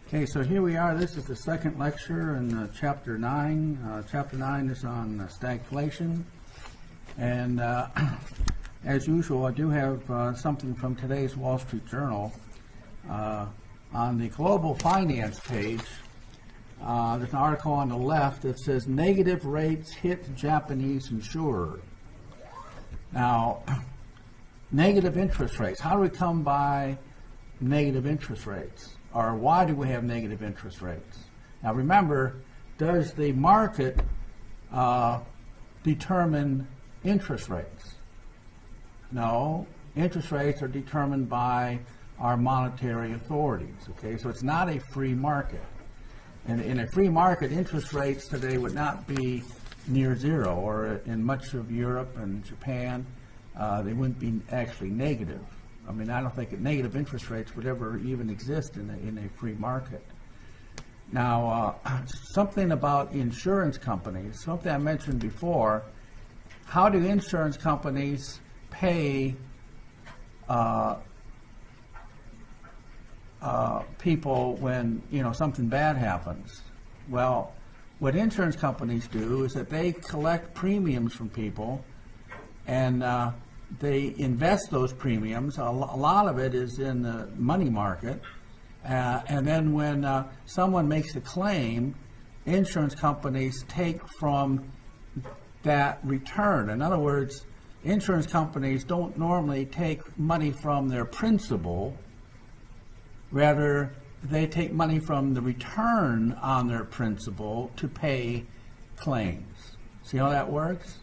Okay, so here we are. This is the second lecture in Chapter 9. Chapter 9 is on stagflation. And as usual, I do have something from today's Wall Street Journal. On the global finance page, there's an article on the left that says negative rates hit Japanese insurer. Now, negative interest rates. How do we come by negative interest rates? Or why do we have negative interest rates? Now remember, does the market determine interest rates? No, interest rates are determined by our monetary authorities. Okay, so it's not a free market. And in a free market, interest rates today would not be near zero, or in much of Europe and Japan, they wouldn't be actually negative. I mean, I don't think that negative interest rates would ever even exist in a free market. Now, something about insurance companies, something I mentioned before, how do insurance companies pay people when, something bad happens? Well, what insurance companies do is that they collect premiums from people and they invest those premiums. A lot of it is in the money market. And then when someone makes a claim, insurance companies take from that return. In other words, insurance companies don't normally take money from their principal. Rather, they take money from the return on their principal to pay claims. See how that works?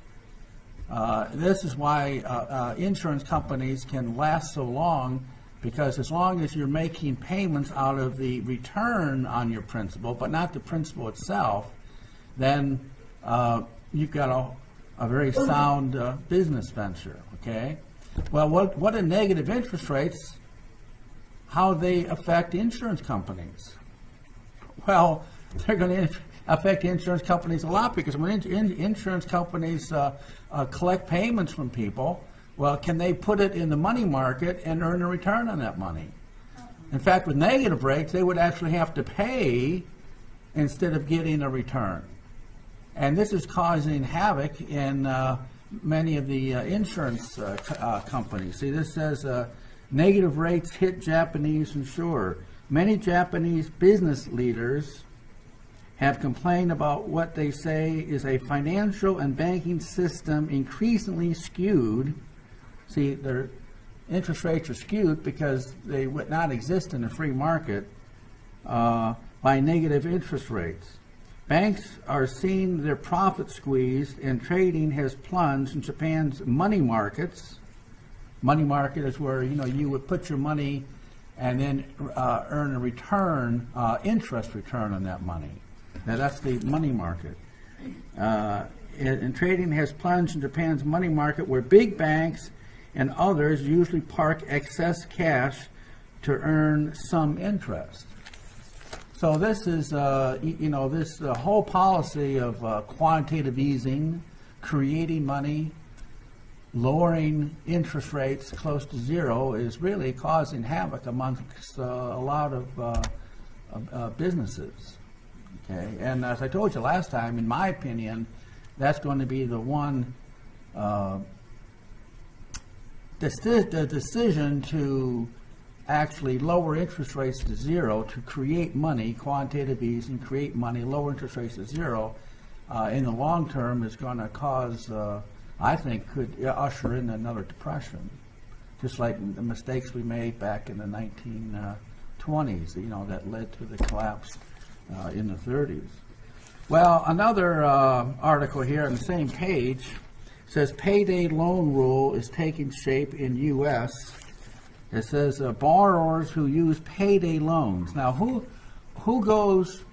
This is why insurance companies can last so long, because as long as you're making payments out of the return on your principal, but not the principal itself, then you've got a very sound business venture, okay? Well, what are negative interest rates? How they affect insurance companies? Well, they're going to affect insurance companies a lot, because when insurance companies collect payments from people, well, can they put it in the money market and earn a return on that money? In fact, with negative rates, they would actually have to pay instead of getting a return. And this is causing havoc in many of the insurance companies. See, this says negative rates hit Japanese insurer. Many Japanese business leaders have complained about what they say is a financial and banking system increasingly skewed. See, their interest rates are skewed because they would not exist in a free market by negative interest rates. Banks are seeing their profits squeezed, and trading has plunged in Japan's money markets. Money market is where you would put your money and then earn a return, interest return on that money. Now that's the money market. And trading has plunged in Japan's money market, where big banks and others usually park excess cash to earn some interest. So this is, this whole policy of quantitative easing, creating money, lowering interest rates close to zero is really causing havoc amongst a lot of businesses. Okay, and as I told you last time, in my opinion, that's going to be the one, the decision to actually lower interest rates to zero to create money, quantitative easing, create money, lower interest rates to zero, in the long term is going to cause, I think, could usher in another depression, just like the mistakes we made back in the 1920s, that led to the collapse in the 30s. Well, another article here on the same page says payday loan rule is taking shape in U.S. It says borrowers who use payday loans. Now, who goes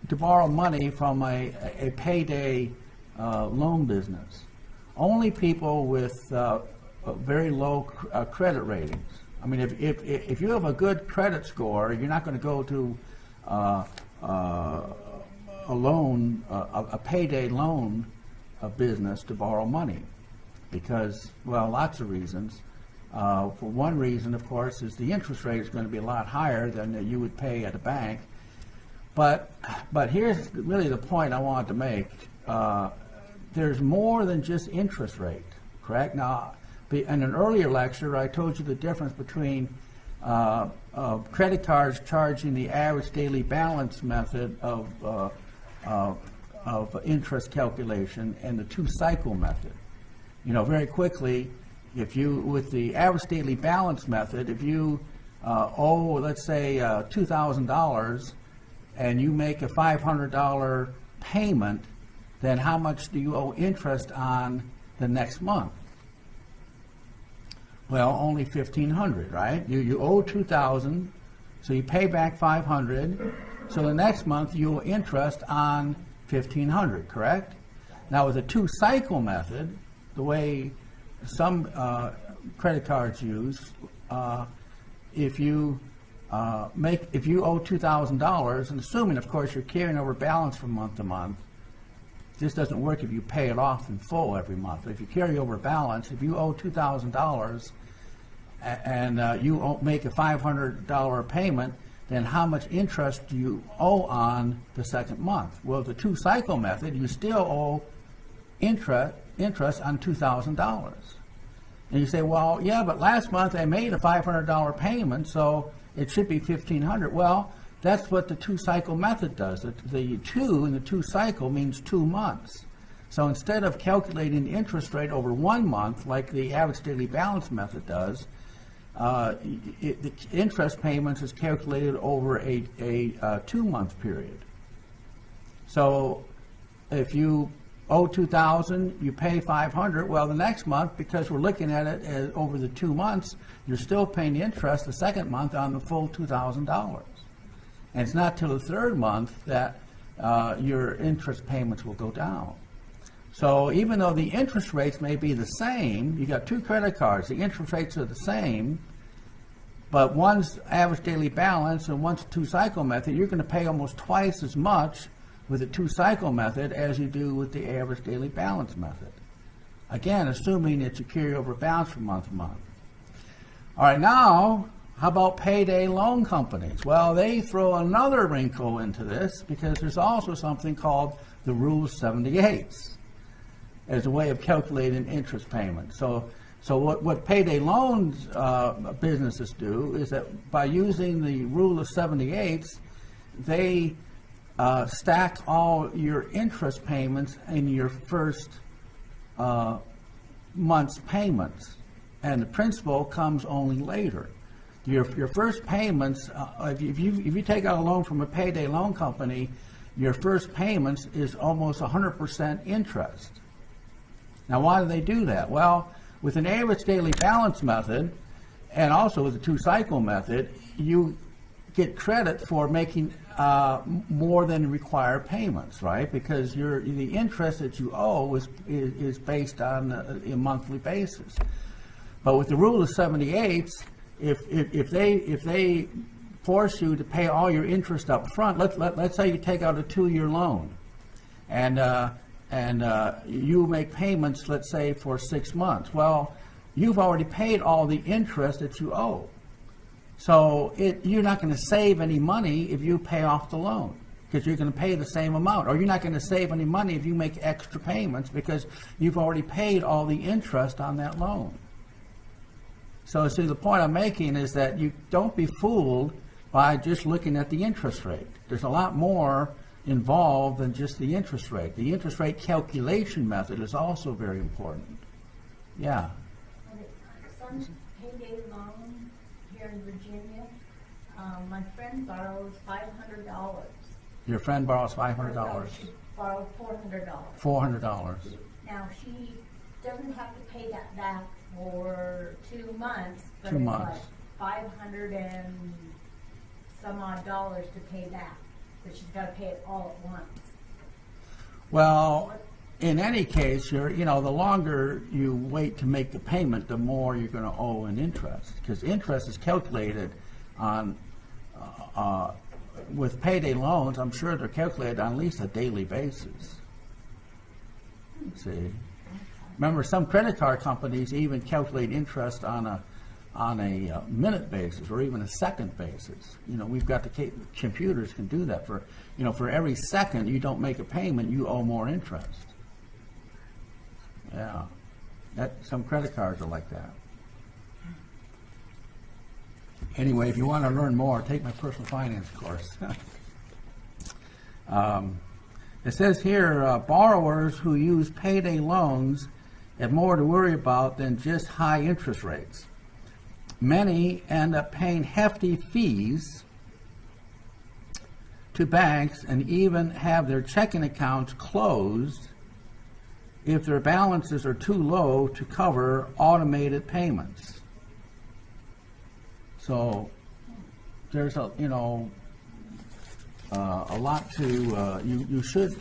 to borrow money from a payday loan business? Only people with very low credit ratings. I mean, if you have a good credit score, you're not going to go to a loan, a payday loan business to borrow money, because, well, lots of reasons. For one reason, of course, is the interest rate is going to be a lot higher than you would pay at a bank. But here's really the point I wanted to make. There's more than just interest rate, correct? Now, in an earlier lecture, I told you the difference between credit cards charging the average daily balance method of interest calculation and the two-cycle method. Very quickly, with the average daily balance method, if you owe, let's say, $2,000, and you make a $500 payment, then how much do you owe interest on the next month? Well, only $1,500, right? You owe $2,000, so you pay back $500. So the next month you owe interest on $1,500, correct? Now with the two-cycle method, the way some credit cards use, if you owe $2,000, and assuming, of course, you're carrying over balance from month to month, this doesn't work if you pay it off in full every month. But if you carry over balance, if you owe $2,000 and you make a $500 payment, then how much interest do you owe on the second month? Well, the two-cycle method, you still owe interest on $2,000. And you say, well, yeah, but last month I made a $500 payment, so it should be $1,500. Well, that's what the two-cycle method does. The two in the two-cycle means 2 months. So instead of calculating the interest rate over 1 month, like the average daily balance method does, the interest payments is calculated over a 2-month period. So if you owe $2,000, you pay $500. Well, the next month, because we're looking at it as over the 2 months, you're still paying the interest the second month on the full $2,000. And it's not till the third month that your interest payments will go down. So even though the interest rates may be the same, you got two credit cards, the interest rates are the same, but one's average daily balance and one's two-cycle method, you're going to pay almost twice as much with the two-cycle method as you do with the average daily balance method. Again, assuming that you carry over balance from month to month. All right, now, how about payday loan companies? Well, they throw another wrinkle into this because there's also something called the Rule of 78 as a way of calculating interest payments. So what payday loans businesses do is that by using the Rule of 78, they stack all your interest payments in your first month's payments, and the principal comes only later. Your first payments, if you take out a loan from a payday loan company, your first payments is almost 100% interest. Now, why do they do that? Well, with an average daily balance method, and also with the two-cycle method, you get credit for making more than required payments, right? Because the interest that you owe is based on a monthly basis. But with the Rule of 78, if they force you to pay all your interest up front, let's say you take out a 2-year loan, and you make payments, let's say, for 6 months. Well, you've already paid all the interest that you owe. So you're not going to save any money if you pay off the loan because you're going to pay the same amount. Or you're not going to save any money if you make extra payments because you've already paid all the interest on that loan. So see, the point I'm making is that you don't be fooled by just looking at the interest rate. There's a lot more involved than just the interest rate. The interest rate calculation method is also very important. Yeah. Some payday loan here in Virginia, my friend borrows $500. Your friend borrows $500. She borrowed $400. $400. Now she doesn't have to pay that back for 2 months, but 2 it's months. like $500 and some odd dollars to pay back, but she's got to pay it all at once. Well, in any case, the longer you wait to make the payment, the more you're going to owe in interest, because interest is calculated on with payday loans. I'm sure they're calculated on at least a daily basis. See, remember, some credit card companies even calculate interest on on a minute basis or even a second basis. You know, we've got the computers can do that. For, you know, for every second you don't make a payment, you owe more interest. Yeah, some credit cards are like that. Anyway, if you want to learn more, take my personal finance course. It says here, borrowers who use payday loans have more to worry about than just high interest rates. Many end up paying hefty fees to banks and even have their checking accounts closed if their balances are too low to cover automated payments. So there's a, you know, a lot to, you should,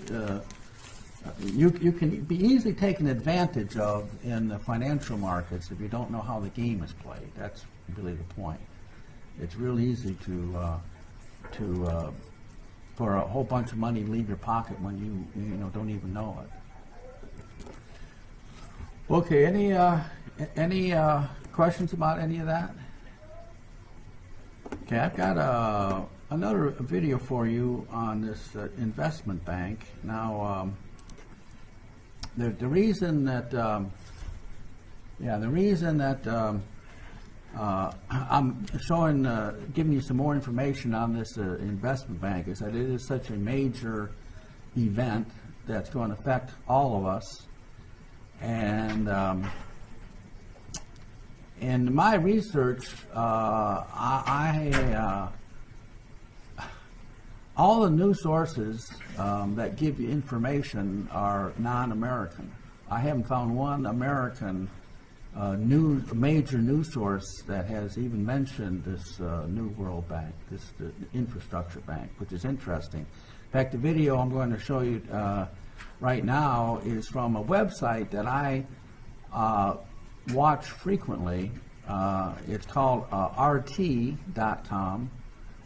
you can be easily taken advantage of in the financial markets if you don't know how the game is played. That's really the point. It's real easy to for a whole bunch of money leave your pocket when you know don't even know it. Okay, any questions about any of that? Okay, I've got another video for you on this investment bank. Now, the reason that I'm giving you some more information on this investment bank is that it is such a major event that's going to affect all of us. And in my research, all the news sources that give you information are non-American. I haven't found one American major news source that has even mentioned this new World Bank, this infrastructure bank, which is interesting. In fact, the video I'm going to show you right now is from a website that I watch frequently. It's called RT.com.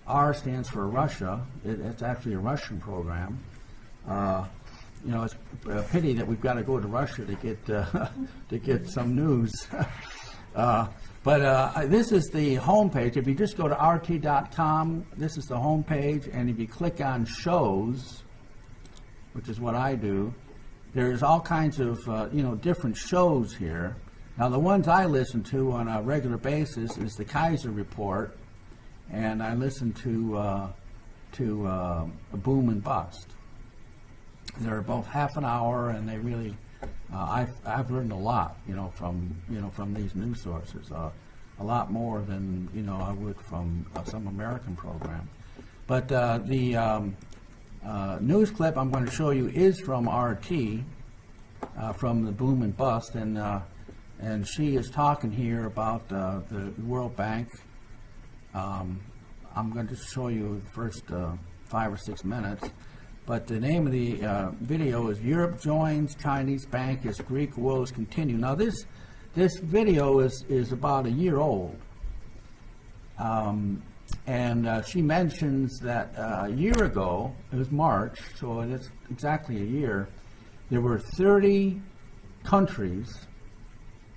R stands for Russia. It's actually a Russian program. You know, it's a pity that we've got to go to Russia to get to get some news. But this is the home page. If you just go to RT.com, this is the home page, and if you click on shows, which is what I do, there's all kinds of you know, different shows here. Now, the ones I listen to on a regular basis is the Kaiser Report, and I listen to Boom and Bust. They're both half an hour, and they really I've learned a lot, you know, from these news sources, a lot more than, you know, I would from some American program. But the news clip I'm going to show you is from RT, from the Boom and Bust, and she is talking here about the World Bank. I'm going to show you the first 5 or 6 minutes, but the name of the video is "Europe Joins Chinese Bank as Greek Woes Continue." Now this video is about a year old, and she mentions that a year ago, it was March, so it's exactly a year, there were 30 countries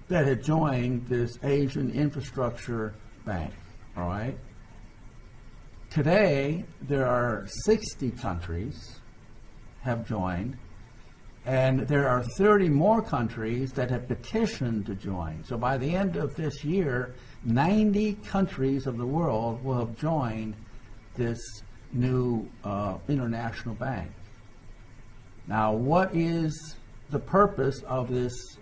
that had joined this Asian Infrastructure Bank, all right? Today, there are 60 countries have joined, and there are 30 more countries that have petitioned to join. So by the end of this year, 90 countries of the world will have joined this new international bank. Now, what is the purpose of this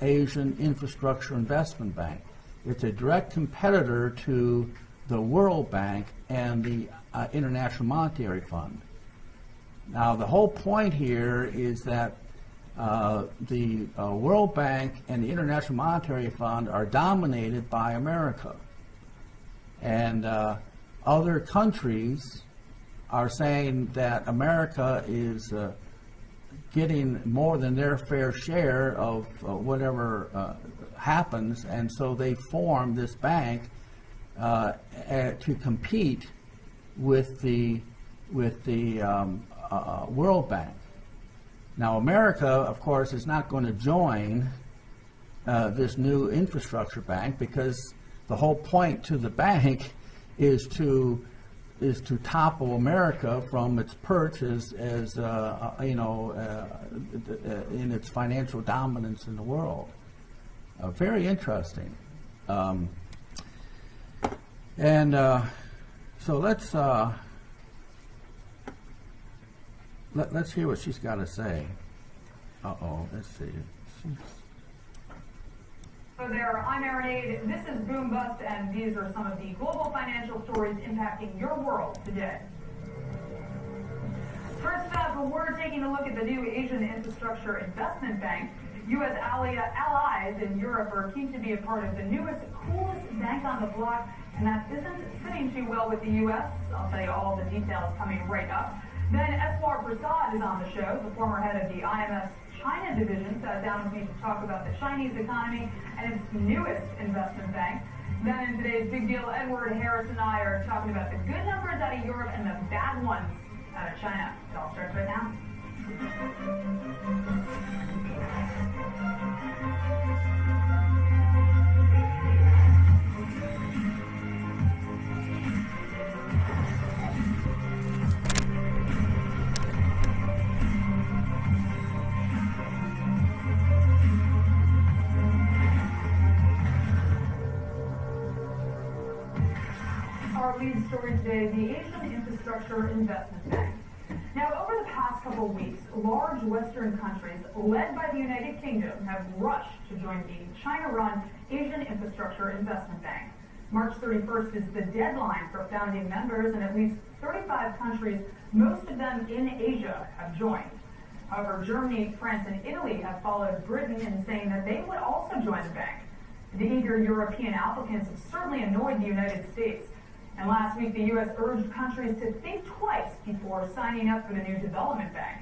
Asian Infrastructure Investment Bank? It's a direct competitor to the World Bank and the International Monetary Fund. Now, the whole point here is that the World Bank and the International Monetary Fund are dominated by America. And other countries are saying that America is getting more than their fair share of whatever happens, and so they form this bank to compete with the World Bank. Now, America, of course, is not going to join this new infrastructure bank, because the whole point to the bank is to topple America from its perch as in its financial dominance in the world. Very interesting. So let's hear what she's got to say. Let's see. So there, I'm Aaron. This is Boom Bust, and these are some of the global financial stories impacting your world today. First up, we're taking a look at the new Asian Infrastructure Investment Bank. U.S. allies in Europe are keen to be a part of the newest, coolest bank on the block, and that isn't sitting too well with the U.S. I'll tell you all the details coming right up. Then Eswar Prasad is on the show, the former head of the IMF's China division, sat down with me to talk about the Chinese economy and its newest investment bank. Then in today's Big Deal, Edward Harris and I are talking about the good numbers out of Europe and the bad ones out of China. It all starts right now. Our lead story today, the Asian Infrastructure Investment Bank. Now, over the past couple of weeks, large Western countries, led by the United Kingdom, have rushed to join the China-run Asian Infrastructure Investment Bank. March 31st is the deadline for founding members, and at least 35 countries, most of them in Asia, have joined. However, Germany, France, and Italy have followed Britain in saying that they would also join the bank. The eager European applicants have certainly annoyed the United States. And last week, the U.S. urged countries to think twice before signing up for the new development bank.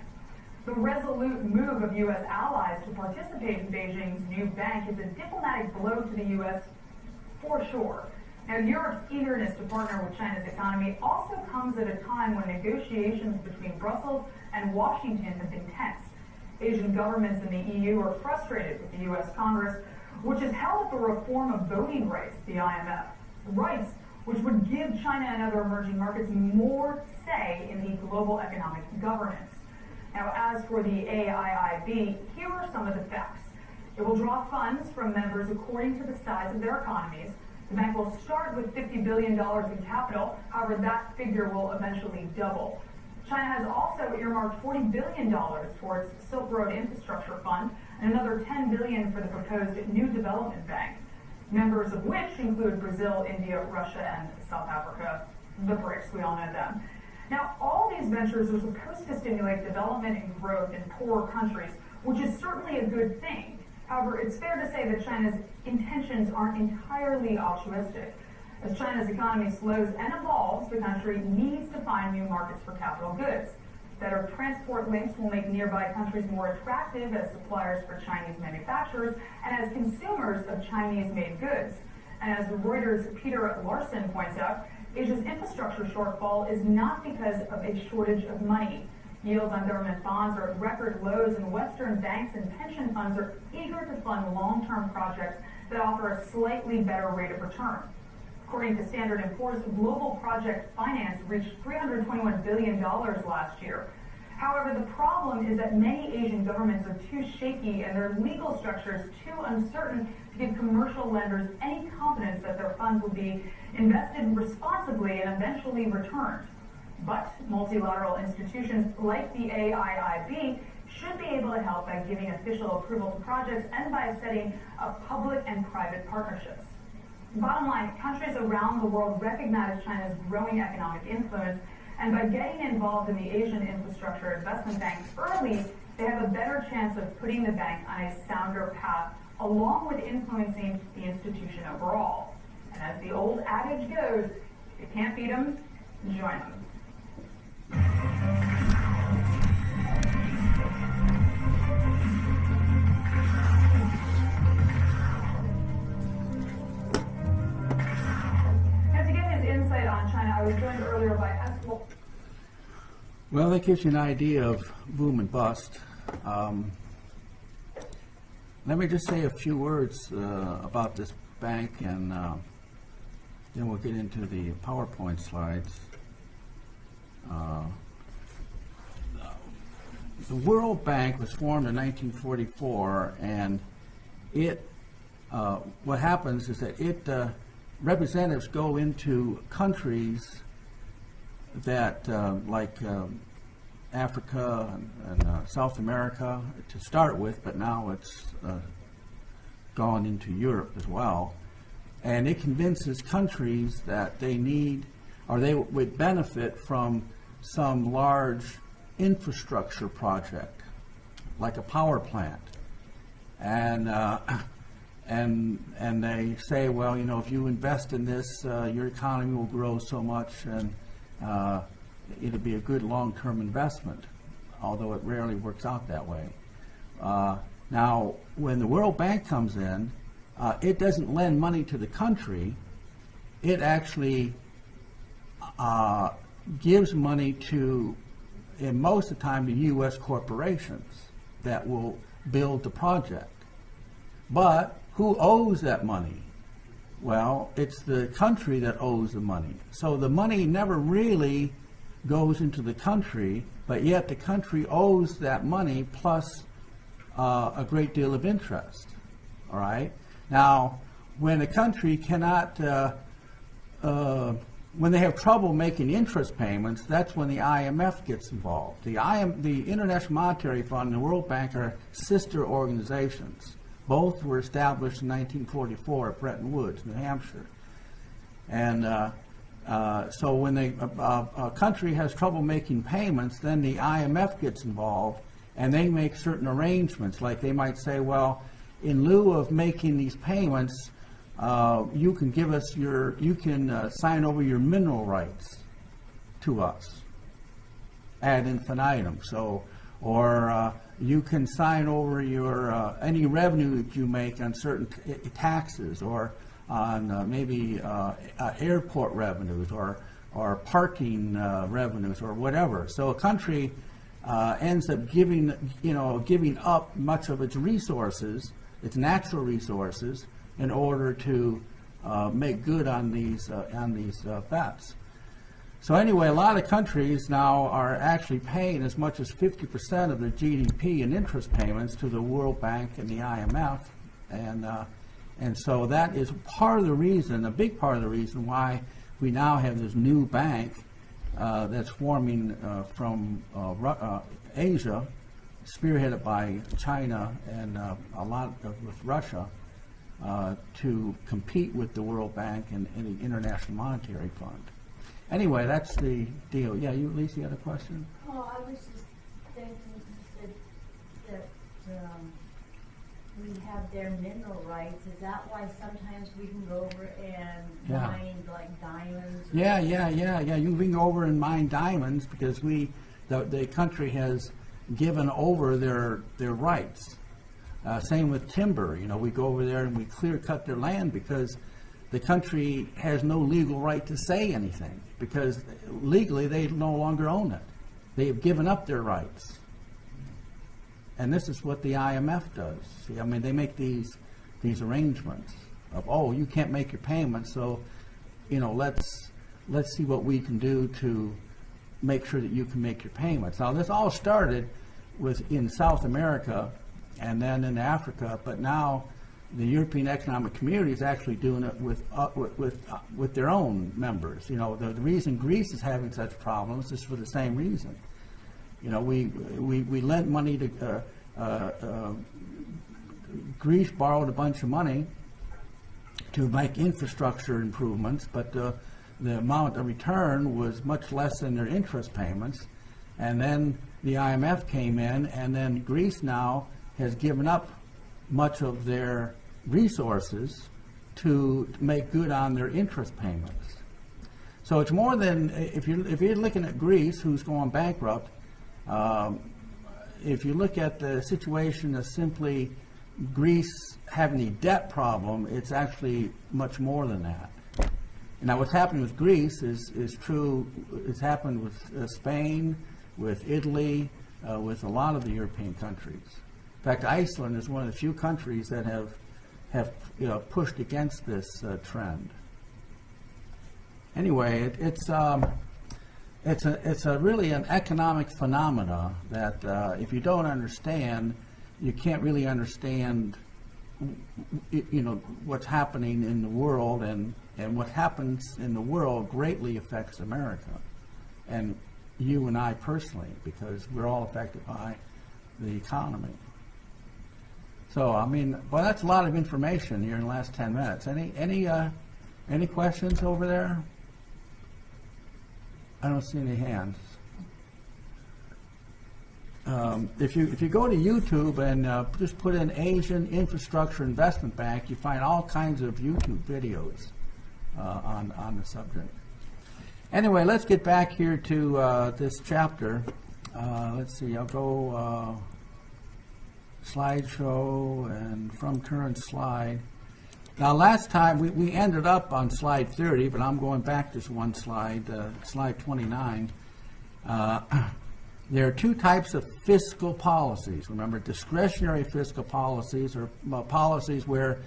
The resolute move of U.S. allies to participate in Beijing's new bank is a diplomatic blow to the U.S. for sure. Now, Europe's eagerness to partner with China's economy also comes at a time when negotiations between Brussels and Washington have been tense. Asian governments in the EU are frustrated with the U.S. Congress, which has held up a reform of voting rights, the IMF. Rights which would give China and other emerging markets more say in the global economic governance. Now, as for the AIIB, here are some of the facts. It will draw funds from members according to the size of their economies. The bank will start with $50 billion in capital. However, that figure will eventually double. China has also earmarked $40 billion for its Silk Road Infrastructure Fund and another $10 billion for the proposed new development bank, members of which include Brazil, India, Russia, and South Africa, the BRICS, we all know them. Now, all these ventures are supposed to stimulate development and growth in poor countries, which is certainly a good thing. However, it's fair to say that China's intentions aren't entirely altruistic. As China's economy slows and evolves, the country needs to find new markets for capital goods. Better transport links will make nearby countries more attractive as suppliers for Chinese manufacturers and as consumers of Chinese-made goods. And as Reuters' Peter Larson points out, Asia's infrastructure shortfall is not because of a shortage of money. Yields on government bonds are at record lows, and Western banks and pension funds are eager to fund long-term projects that offer a slightly better rate of return. According to Standard & Poor's, global project finance reached $321 billion last year. However, the problem is that many Asian governments are too shaky and their legal structures too uncertain to give commercial lenders any confidence that their funds will be invested responsibly and eventually returned. But multilateral institutions like the AIIB should be able to help by giving official approval to projects and by setting up public and private partnerships. Bottom line, countries around the world recognize China's growing economic influence, and by getting involved in the Asian Infrastructure Investment Bank early, they have a better chance of putting the bank on a sounder path, along with influencing the institution overall. And as the old adage goes, if you can't beat them, join them. On China, I was joined earlier by Eswar. Well, that gives you an idea of boom and bust. let me just say a few words about this bank, and then we'll get into the PowerPoint slides. The World Bank was formed in 1944, and it what happens is that it representatives go into countries that like Africa and South America to start with, but now it's gone into Europe as well. And it convinces countries that they need, or they would benefit from some large infrastructure project, like a power plant. And they say, well, you know, if you invest in this, your economy will grow so much, and it'll be a good long-term investment, although it rarely works out that way. Now, when the World Bank comes in, it doesn't lend money to the country. It actually gives money to, in most of the time, the U.S. corporations that will build the project. But who owes that money? Well, it's the country that owes the money. So the money never really goes into the country, but yet the country owes that money plus a great deal of interest. All right? Now, when a country cannot, when they have trouble making interest payments, that's when the IMF gets involved. The International Monetary Fund and the World Bank are sister organizations. Both were established in 1944 at Bretton Woods, New Hampshire. And so when a country has trouble making payments, then the IMF gets involved, and they make certain arrangements. Like they might say, well, in lieu of making these payments, you can give us you can sign over your mineral rights to us ad infinitum. So, or you can sign over your any revenue that you make on certain taxes, or on maybe airport revenues, or parking revenues, or whatever. So a country ends up giving up much of its resources, its natural resources, in order to make good on these bets. So anyway, a lot of countries now are actually paying as much as 50% of their GDP in interest payments to the World Bank and the IMF, and so that is part of the reason, a big part of the reason why we now have this new bank that's forming from Asia, spearheaded by China and a lot with Russia, to compete with the World Bank and the International Monetary Fund. Anyway, that's the deal. Yeah, Lisa, you had a question? Oh, I was just thinking that we have their mineral rights. Is that why sometimes we can go over and mine like diamonds? Yeah. You can go over and mine diamonds because the country has given over their rights. Same with timber. You know, we go over there and we clear cut their land because the country has no legal right to say anything, because legally they no longer own it. They have given up their rights. And this is what the IMF does. See, I mean, they make these arrangements of, oh, you can't make your payments, so, you know, let's see what we can do to make sure that you can make your payments. Now, this all started in South America and then in Africa, but now the European Economic Community is actually doing it with their own members. You know, the reason Greece is having such problems is for the same reason. You know, we lent money to Greece borrowed a bunch of money to make infrastructure improvements, but the amount of return was much less than their interest payments. And then the IMF came in, and then Greece now has given up much of their resources to make good on their interest payments. So it's more than, if you're looking at Greece, who's going bankrupt, if you look at the situation as simply Greece having a debt problem, it's actually much more than that. Now, what's happening with Greece is true. It's happened with Spain, with Italy, with a lot of the European countries. fact, Iceland is one of the few countries that have pushed against this trend. Anyway, it's really an economic phenomena that if you don't understand, you can't really understand what's happening in the world, and what happens in the world greatly affects America and you and I personally, because we're all affected by the economy. So, I mean, well, that's a lot of information here in the last 10 minutes. Any questions over there? I don't see any hands. If you go to YouTube and just put in Asian Infrastructure Investment Bank, you find all kinds of YouTube videos on the subject. Anyway, let's get back here to this chapter. Let's see, I'll go slideshow and from current slide. Now, last time we ended up on slide 30, but I'm going back just one slide, slide 29. There are two types of fiscal policies. Remember, discretionary fiscal policies are policies where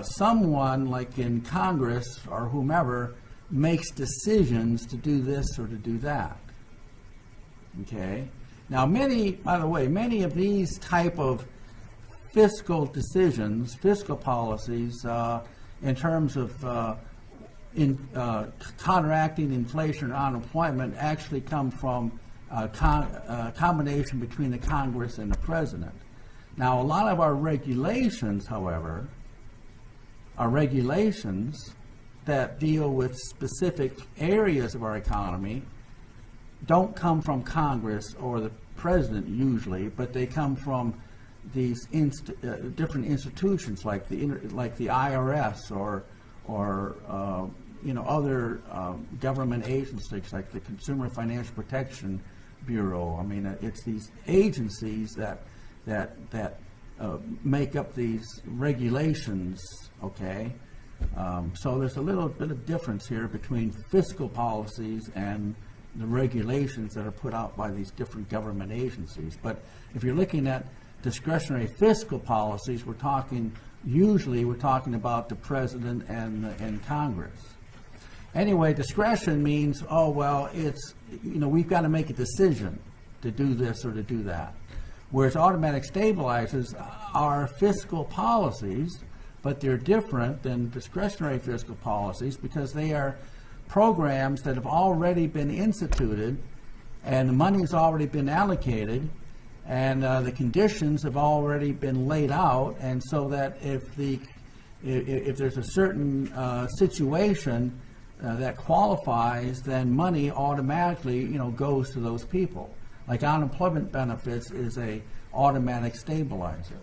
someone, like in Congress or whomever, makes decisions to do this or to do that. Okay? Now, by the way, many of these type of fiscal decisions, fiscal policies, in terms of counteracting inflation and unemployment, actually come from a combination between the Congress and the President. Now, a lot of our regulations, however, are regulations that deal with specific areas of our economy, don't come from Congress or the President usually, but they come from these different institutions like the IRS or other government agencies like the Consumer Financial Protection Bureau. I mean, it's these agencies that make up these regulations. Okay, so there's a little bit of difference here between fiscal policies and the regulations that are put out by these different government agencies. But if you're looking at discretionary fiscal policies, we're talking about the President and Congress. Anyway, discretion means, we've got to make a decision to do this or to do that. Whereas automatic stabilizers are fiscal policies, but they're different than discretionary fiscal policies because they are programs that have already been instituted and the money's already been allocated and the conditions have already been laid out, and so that if there's a certain situation that qualifies, then money automatically goes to those people. Like unemployment benefits is a automatic stabilizer.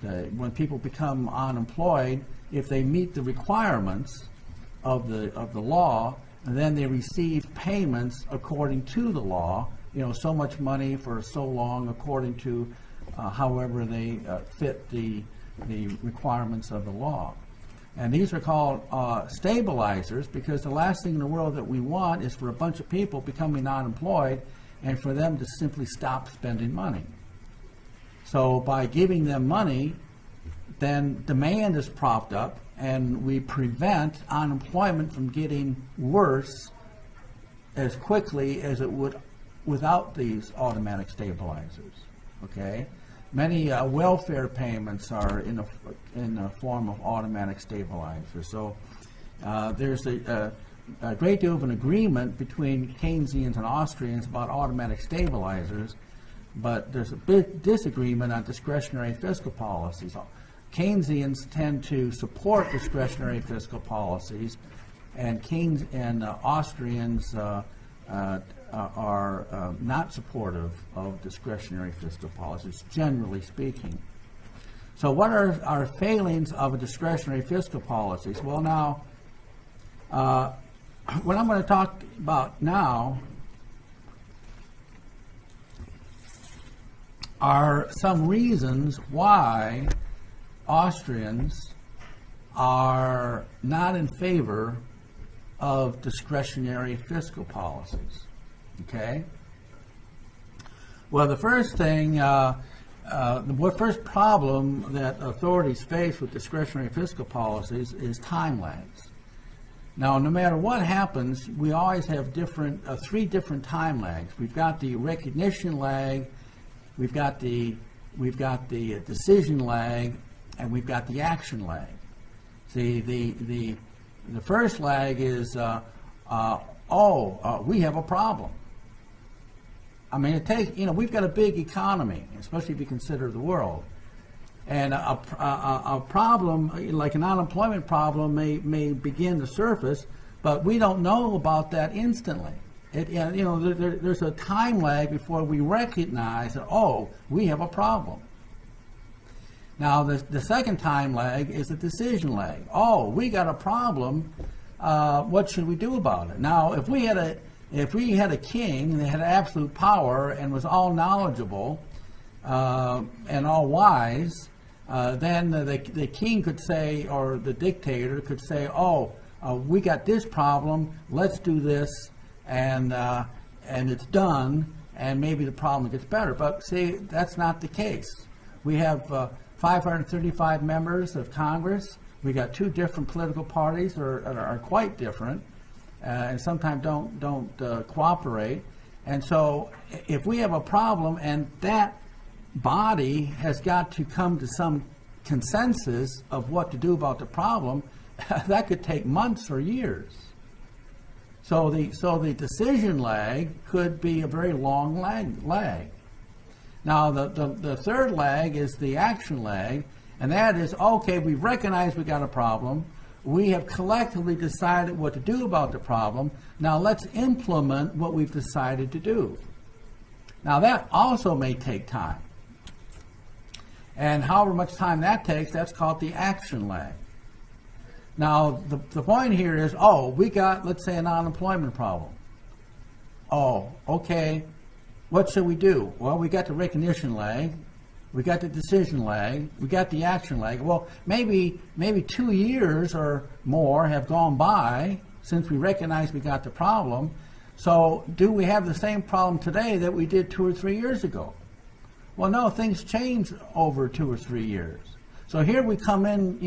When people become unemployed, if they meet the requirements of the law, and then they receive payments according to the law, so much money for so long according to however they fit the requirements of the law. And these are called stabilizers because the last thing in the world that we want is for a bunch of people becoming unemployed and for them to simply stop spending money. So by giving them money, then demand is propped up and we prevent unemployment from getting worse as quickly as it would without these automatic stabilizers. Okay? Many welfare payments are in the form of automatic stabilizers. So there's a great deal of an agreement between Keynesians and Austrians about automatic stabilizers, but there's a big disagreement on discretionary fiscal policies. Keynesians tend to support discretionary fiscal policies, and Austrians are not supportive of discretionary fiscal policies, generally speaking. So what are our failings of a discretionary fiscal policies? Well, now, what I'm going to talk about now are some reasons why Austrians are not in favor of discretionary fiscal policies. Okay? Well, the first thing, the first problem that authorities face with discretionary fiscal policies is time lags. Now, no matter what happens, we always have three different time lags. We've got the recognition lag, we've got the decision lag, and we've got the action lag. See, the first lag is, we have a problem. I mean, we've got a big economy, especially if you consider the world. And a problem, like an unemployment problem, may begin to surface, but we don't know about that instantly. There's a time lag before we recognize that, we have a problem. Now, the second time lag is the decision lag. We got a problem. What should we do about it? Now, if we had a king that had absolute power and was all knowledgeable and all wise, then the king could say, or the dictator could say, we got this problem, let's do this, and it's done, and maybe the problem gets better. But see, that's not the case. We have 535 members of Congress. We got two different political parties that are quite different, and sometimes don't cooperate. And so if we have a problem and that body has got to come to some consensus of what to do about the problem, that could take months or years. So the decision lag could be a very long lag. Now the third lag is the action lag, and that is, we've recognized we got a problem. We have collectively decided what to do about the problem. Now let's implement what we've decided to do. Now that also may take time. And however much time that takes, that's called the action lag. Now, the point here is, we got, let's say, an unemployment problem. What should we do? Well, we got the recognition lag, we got the decision lag, we got the action lag. Well, maybe 2 years or more have gone by since we recognized we got the problem. So do we have the same problem today that we did 2 or 3 years ago? Well, no, things change over 2 or 3 years. So here we come in,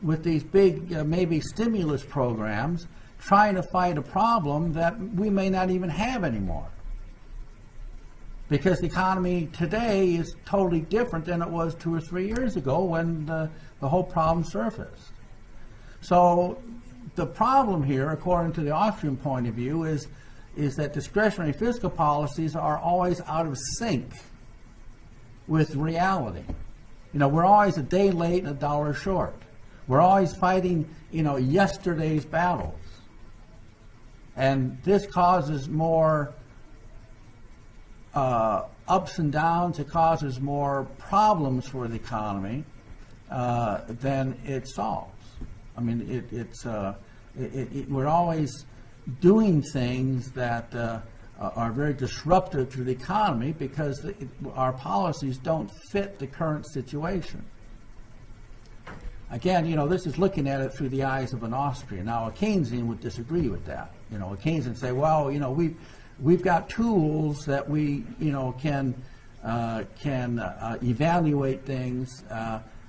with these big, maybe stimulus programs, trying to fight a problem that we may not even have anymore. Because the economy today is totally different than it was 2 or 3 years ago when the whole problem surfaced. So the problem here, according to the Austrian point of view, is that discretionary fiscal policies are always out of sync with reality. We're always a day late and a dollar short. We're always fighting, yesterday's battles. And this causes more ups and downs. It causes more problems for the economy than it solves. I mean, we're always doing things that are very disruptive to the economy because our policies don't fit the current situation. Again, this is looking at it through the eyes of an Austrian. Now, a Keynesian would disagree with that. A Keynesian would say, well, we've got tools that we, can evaluate things,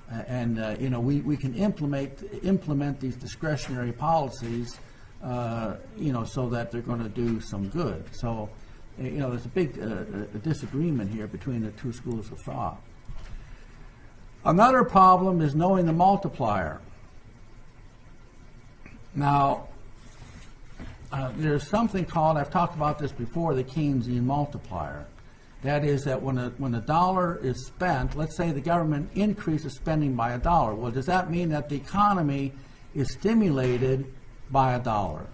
and we can implement these discretionary policies, so that they're going to do some good. So, there's a big disagreement here between the two schools of thought. Another problem is knowing the multiplier. Now, there's something called, I've talked about this before, the Keynesian multiplier. That is that when a dollar is spent, let's say the government increases spending by $1. Well, does that mean that the economy is stimulated by $1?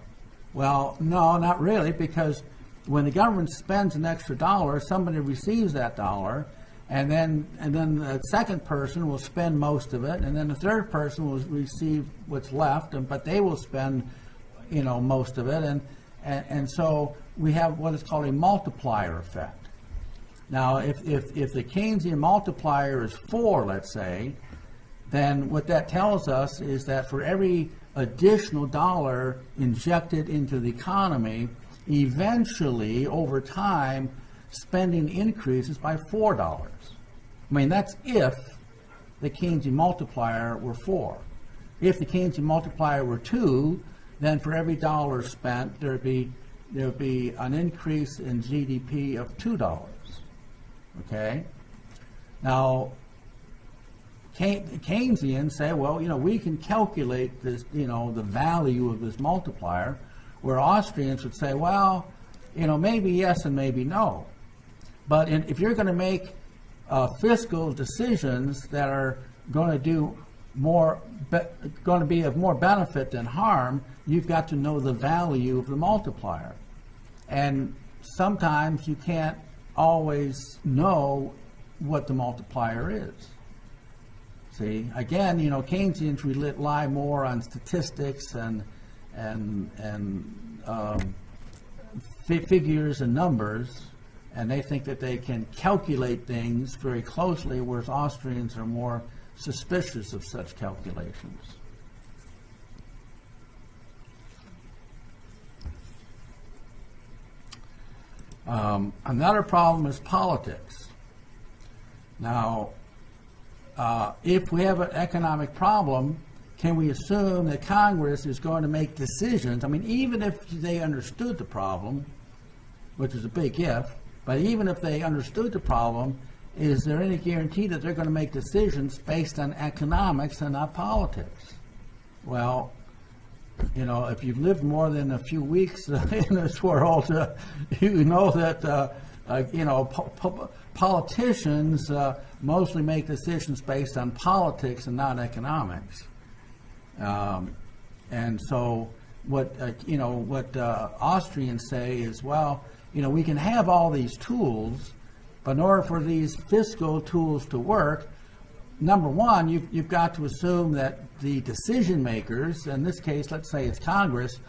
Well, no, not really, because when the government spends an extra dollar, somebody receives that dollar, and then the second person will spend most of it, and then the third person will receive what's left, but they will spend, most of it, and so we have what is called a multiplier effect. Now, if the Keynesian multiplier is 4, let's say, then what that tells us is that for every additional dollar injected into the economy, eventually, over time, spending increases by $4. I mean, that's if the Keynesian multiplier were 4. If the Keynesian multiplier were 2, then for every dollar spent, there would be an increase in GDP of $2. Okay? Now, Keynesians say, well, we can calculate this, the value of this multiplier, where Austrians would say, well, maybe yes and maybe no. But if you're going to make fiscal decisions that are going to do going to be of more benefit than harm, you've got to know the value of the multiplier. And sometimes you can't always know what the multiplier is. See, again, Keynesians rely more on statistics and figures and numbers, and they think that they can calculate things very closely, whereas Austrians are more suspicious of such calculations. Another problem is politics. Now, if we have an economic problem, can we assume that Congress is going to make decisions? I mean, even if they understood the problem, which is a big if, but even if they understood the problem, is there any guarantee that they're going to make decisions based on economics and not politics? Well, if you've lived more than a few weeks in this world, you know that, politicians mostly make decisions based on politics and not economics. And so what Austrians say is, well, we can have all these tools, but in order for these fiscal tools to work, number one, you've got to assume that the decision makers, in this case, let's say it's Congress,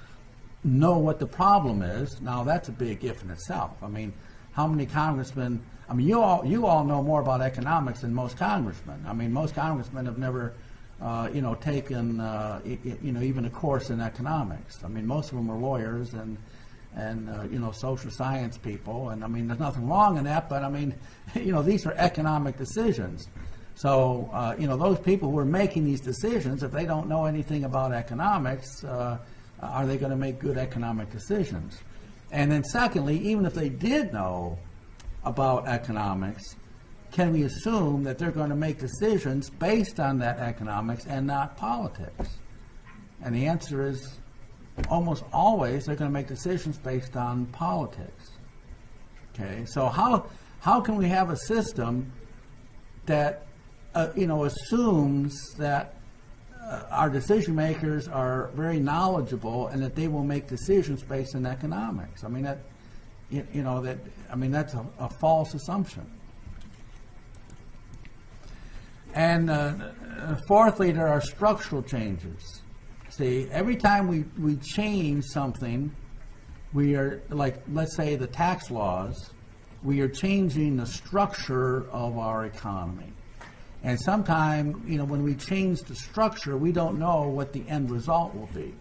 know what the problem is. Now, that's a big if in itself. I mean, how many congressmen, you all know more about economics than most congressmen. I mean, most congressmen have never, taken, even a course in economics. I mean, most of them are lawyers and social science people. And I mean, there's nothing wrong in that, but I mean, these are economic decisions. So, those people who are making these decisions, if they don't know anything about economics, are they going to make good economic decisions? And then secondly, even if they did know about economics, can we assume that they're going to make decisions based on that economics and not politics? And the answer is almost always they're going to make decisions based on politics. Okay, so how can we have a system that assumes that our decision makers are very knowledgeable and that they will make decisions based on economics? I mean that's a false assumption. And fourthly, there are structural changes. See, every time we change something, we are, like, let's say the tax laws, we are changing the structure of our economy. And sometimes, when we change the structure, we don't know what the end result will be.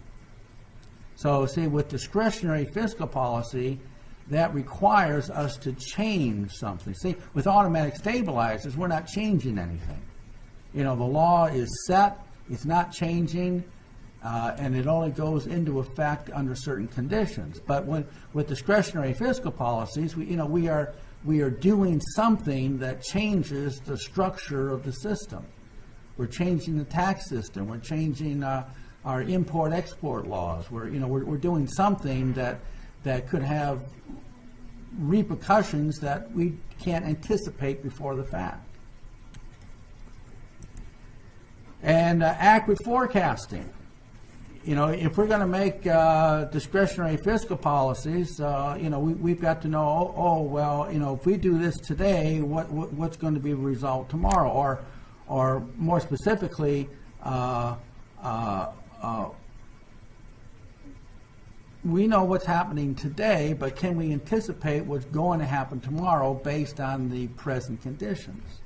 So, see, with discretionary fiscal policy, that requires us to change something. See, with automatic stabilizers, we're not changing anything. The law is set, it's not changing, and it only goes into effect under certain conditions. But with discretionary fiscal policies, we are doing something that changes the structure of the system. We're changing the tax system. We're changing our import-export laws. We're doing something that could have repercussions that we can't anticipate before the fact. And accurate forecasting. If we're going to make discretionary fiscal policies, we've got to know, if we do this today, what's going to be the result tomorrow? Or more specifically, we know what's happening today, but can we anticipate what's going to happen tomorrow based on the present conditions?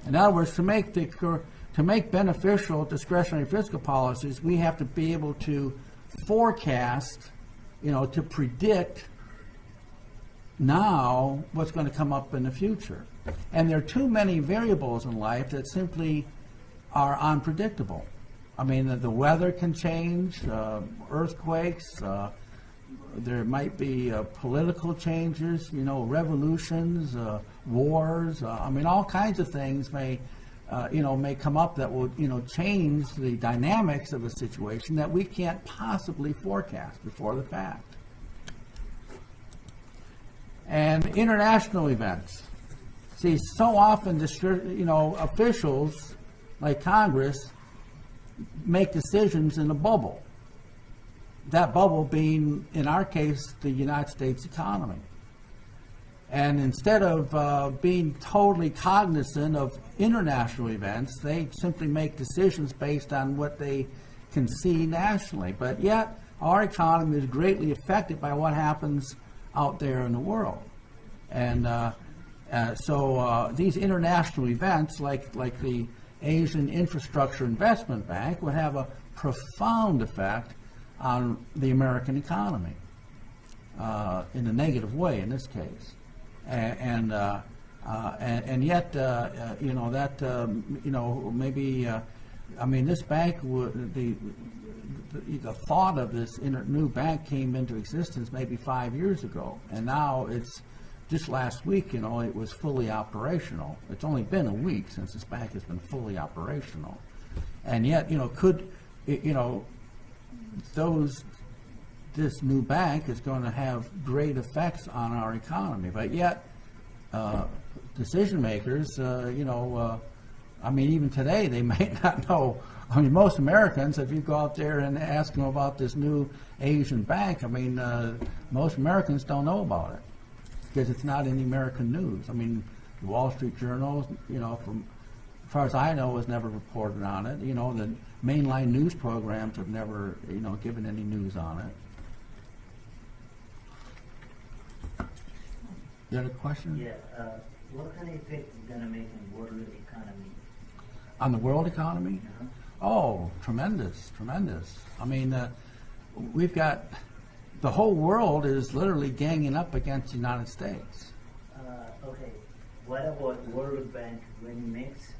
In other words, to make beneficial discretionary fiscal policies, we have to be able to forecast, to predict now what's going to come up in the future. And there are too many variables in life that simply are unpredictable. I mean, the weather can change, earthquakes, there might be political changes, revolutions, wars. I mean, all kinds of things may come up that will, change the dynamics of a situation that we can't possibly forecast before the fact. And international events. See, so often, officials like Congress make decisions in a bubble. That bubble being, in our case, the United States economy. And instead of being totally cognizant of international events, they simply make decisions based on what they can see nationally. But yet, our economy is greatly affected by what happens out there in the world. And so these international events, like the Asian Infrastructure Investment Bank, would have a profound effect on the American economy in a negative way in this case. And yet, maybe, this bank would, the thought of this new bank came into existence maybe 5 years ago, and now it's just last week, it was fully operational. It's only been a week since this bank has been fully operational. And yet, this new bank is going to have great effects on our economy. But yet, decision makers, even today, they may not know. Most Americans, if you go out there and ask them about this new Asian bank, most Americans don't know about it because it's not in the American news. The Wall Street Journal, from as far as I know, has never reported on it. The mainline news programs have never, given any news on it. You had a question? Yeah. What kind of effect is going to make on world economy? On the world economy? Uh-huh. Oh, tremendous. We've got, the whole world is literally ganging up against the United States. Okay. What about World Bank when it makes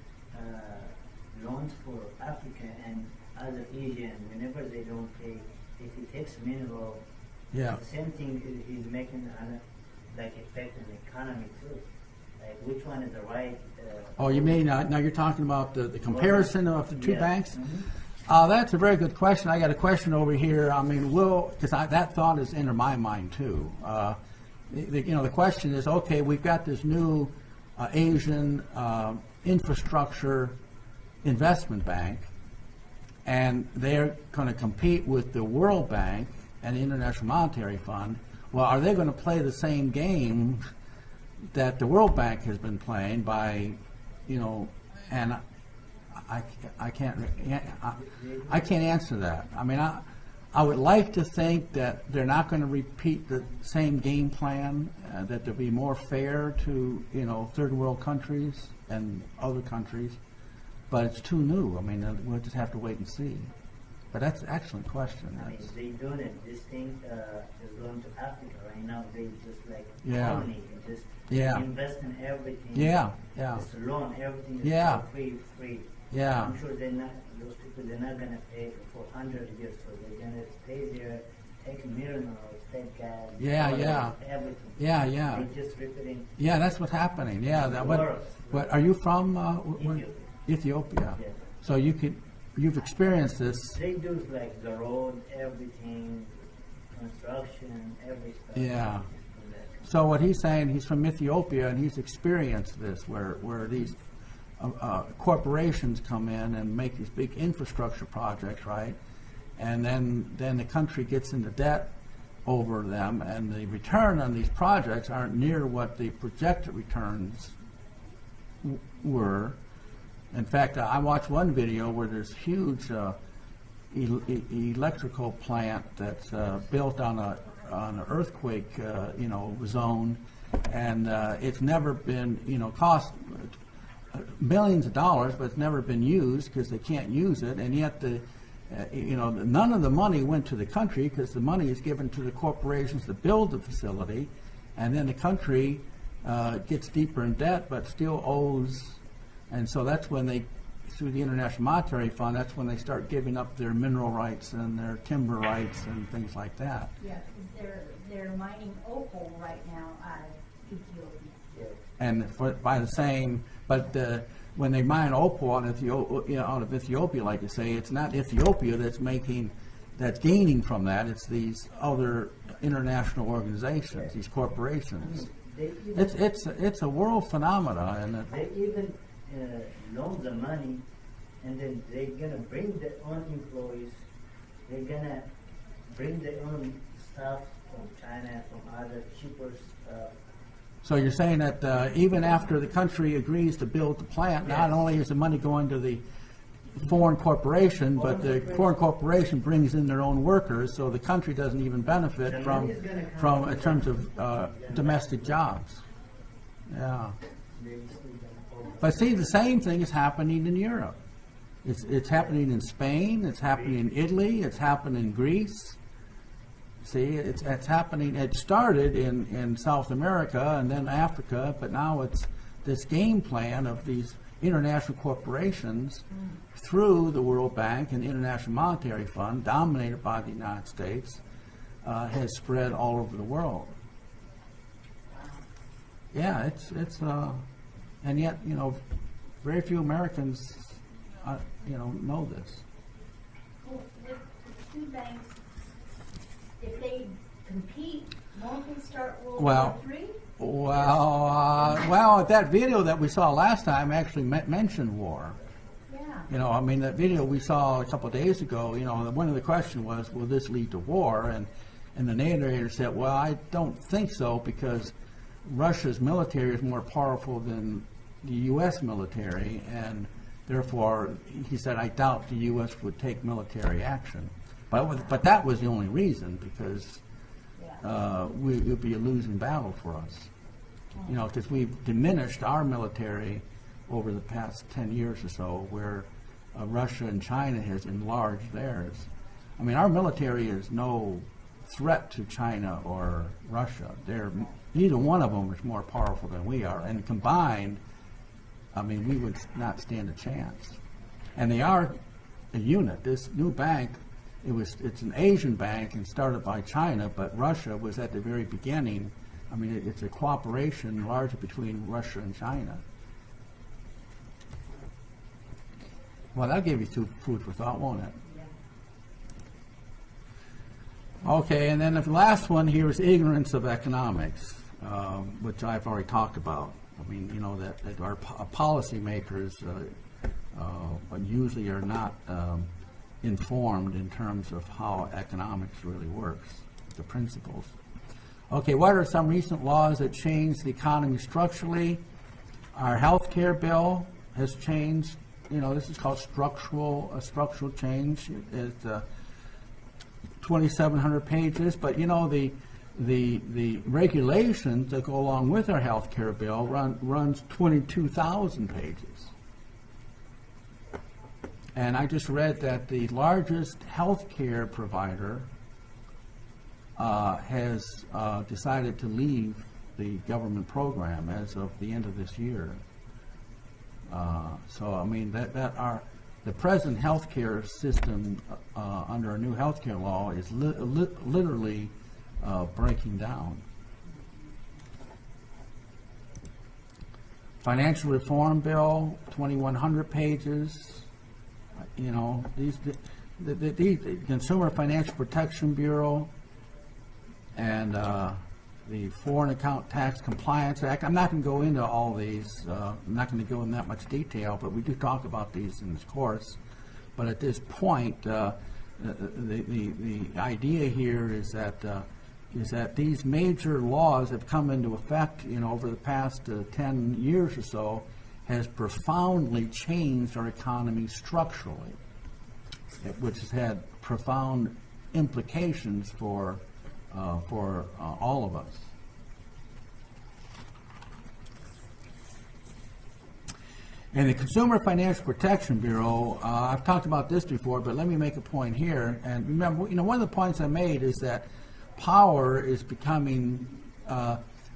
loans for Africa and other Asian, whenever they don't pay, if it takes mineral, Yeah. the same thing is making effect on the economy too. Like which one is the right? Oh, you mean, now you're talking about the comparison of the two Yeah. banks? Mm-hmm. That's a very good question. I got a question over here. Because that thought is into my mind too. The question is, okay, we've got this new Asian infrastructure investment bank, and they're going to compete with the World Bank and the International Monetary Fund. Well, are they going to play the same game that the World Bank has been playing by, and I can't answer that. I would like to think that they're not going to repeat the same game plan, that they'll be more fair to, third world countries and other countries, but it's too new. We'll just have to wait and see. But that's an excellent question. They doing it. This thing is going to Africa right now. They just Yeah. colony and just Yeah. invest in everything. Yeah. Just loan everything. Is Yeah. free. Yeah. I'm sure they're not. Those people they're not gonna pay for 100 years, so they're gonna stay there, take minerals, take gas. oil, everything. Yeah. They just repeating. Yeah, that's what's happening. Yeah. What are you from? Ethiopia. Yeah. So you've experienced this. They do the road, everything, construction, every stuff. Yeah. So what he's saying, he's from Ethiopia and he's experienced this, where these corporations come in and make these big infrastructure projects, right? And then the country gets into debt over them, and the return on these projects aren't near what the projected returns were. In fact, I watched one video where there's huge electrical plant that's built on an earthquake, zone, and it's never been, cost millions of dollars, but it's never been used because they can't use it, and yet none of the money went to the country because the money is given to the corporations that build the facility, and then the country gets deeper in debt but still owes, and so that's when they, through the International Monetary Fund, that's when they start giving up their mineral rights and their timber rights and things like that. Yeah, 'cause they're mining opal right now out of Ethiopia. Yeah. And by the same, but when they mine opal out of Ethiopia, like you say, it's not Ethiopia that's gaining from that. It's these other international organizations, these corporations. They even, It's a world phenomena, and they even loan the money, and then they're gonna bring their own employees. They're gonna bring their own stuff from China, from other cheaper stuff. so you're saying that even after the country agrees to build the plant, not Yes. only is the money going to the foreign corporation, but the foreign corporation brings in their own workers, so the country doesn't even benefit The from money is gonna come in terms of domestic jobs. Yeah. They're still gonna open. But see, the same thing is happening in Europe. It's happening in Spain, it's happening in Italy, it's happening in Greece. See, it's happening, it started in South America and then Africa, but now it's this game plan of these international corporations through the World Bank and the International Monetary Fund, dominated by the United States, has spread all over the world. Yeah, it's and yet, very few Americans, know this. Well, with two banks, if they compete, won't they start World Well, War III? Well, that video that we saw last time actually mentioned war. Yeah. That video we saw a couple of days ago, one of the questions was, will this lead to war? And the narrator said, well, I don't think so, because Russia's military is more powerful than the U.S. military, and therefore, he said, I doubt the U.S. would take military action. But that was the only reason, because Yeah. it would be a losing battle for us. Because we've diminished our military over the past 10 years or so, where Russia and China has enlarged theirs. Our military is no threat to China or Russia. Neither one of them is more powerful than we are. And combined, we would not stand a chance. And they are a unit. This new bank, it's an Asian bank and started by China, but Russia was at the very beginning. It's a cooperation largely between Russia and China. Well, that'll give you food for thought, won't it? Yeah. Okay, and then the last one here is ignorance of economics, which I've already talked about. That our policymakers usually are not informed in terms of how economics really works, the principles. Okay, what are some recent laws that change the economy structurally? Our health care bill has changed. This is called structural change. It's 2,700 pages, but the regulations that go along with our health care bill runs 22,000 pages. And I just read that the largest health care provider has decided to leave the government program as of the end of this year. The present healthcare system under a new healthcare law is literally breaking down. Financial reform bill, 2,100 pages. The Consumer Financial Protection Bureau and the Foreign Account Tax Compliance Act. I'm not going to go into all these. I'm not going to go in that much detail, but we do talk about these in this course. But at this point, the idea here is that these major laws have come into effect, over the past 10 years or so, has profoundly changed our economy structurally, which has had profound implications for all of us. And the Consumer Financial Protection Bureau, I've talked about this before, but let me make a point here. And remember, one of the points I made is that power is becoming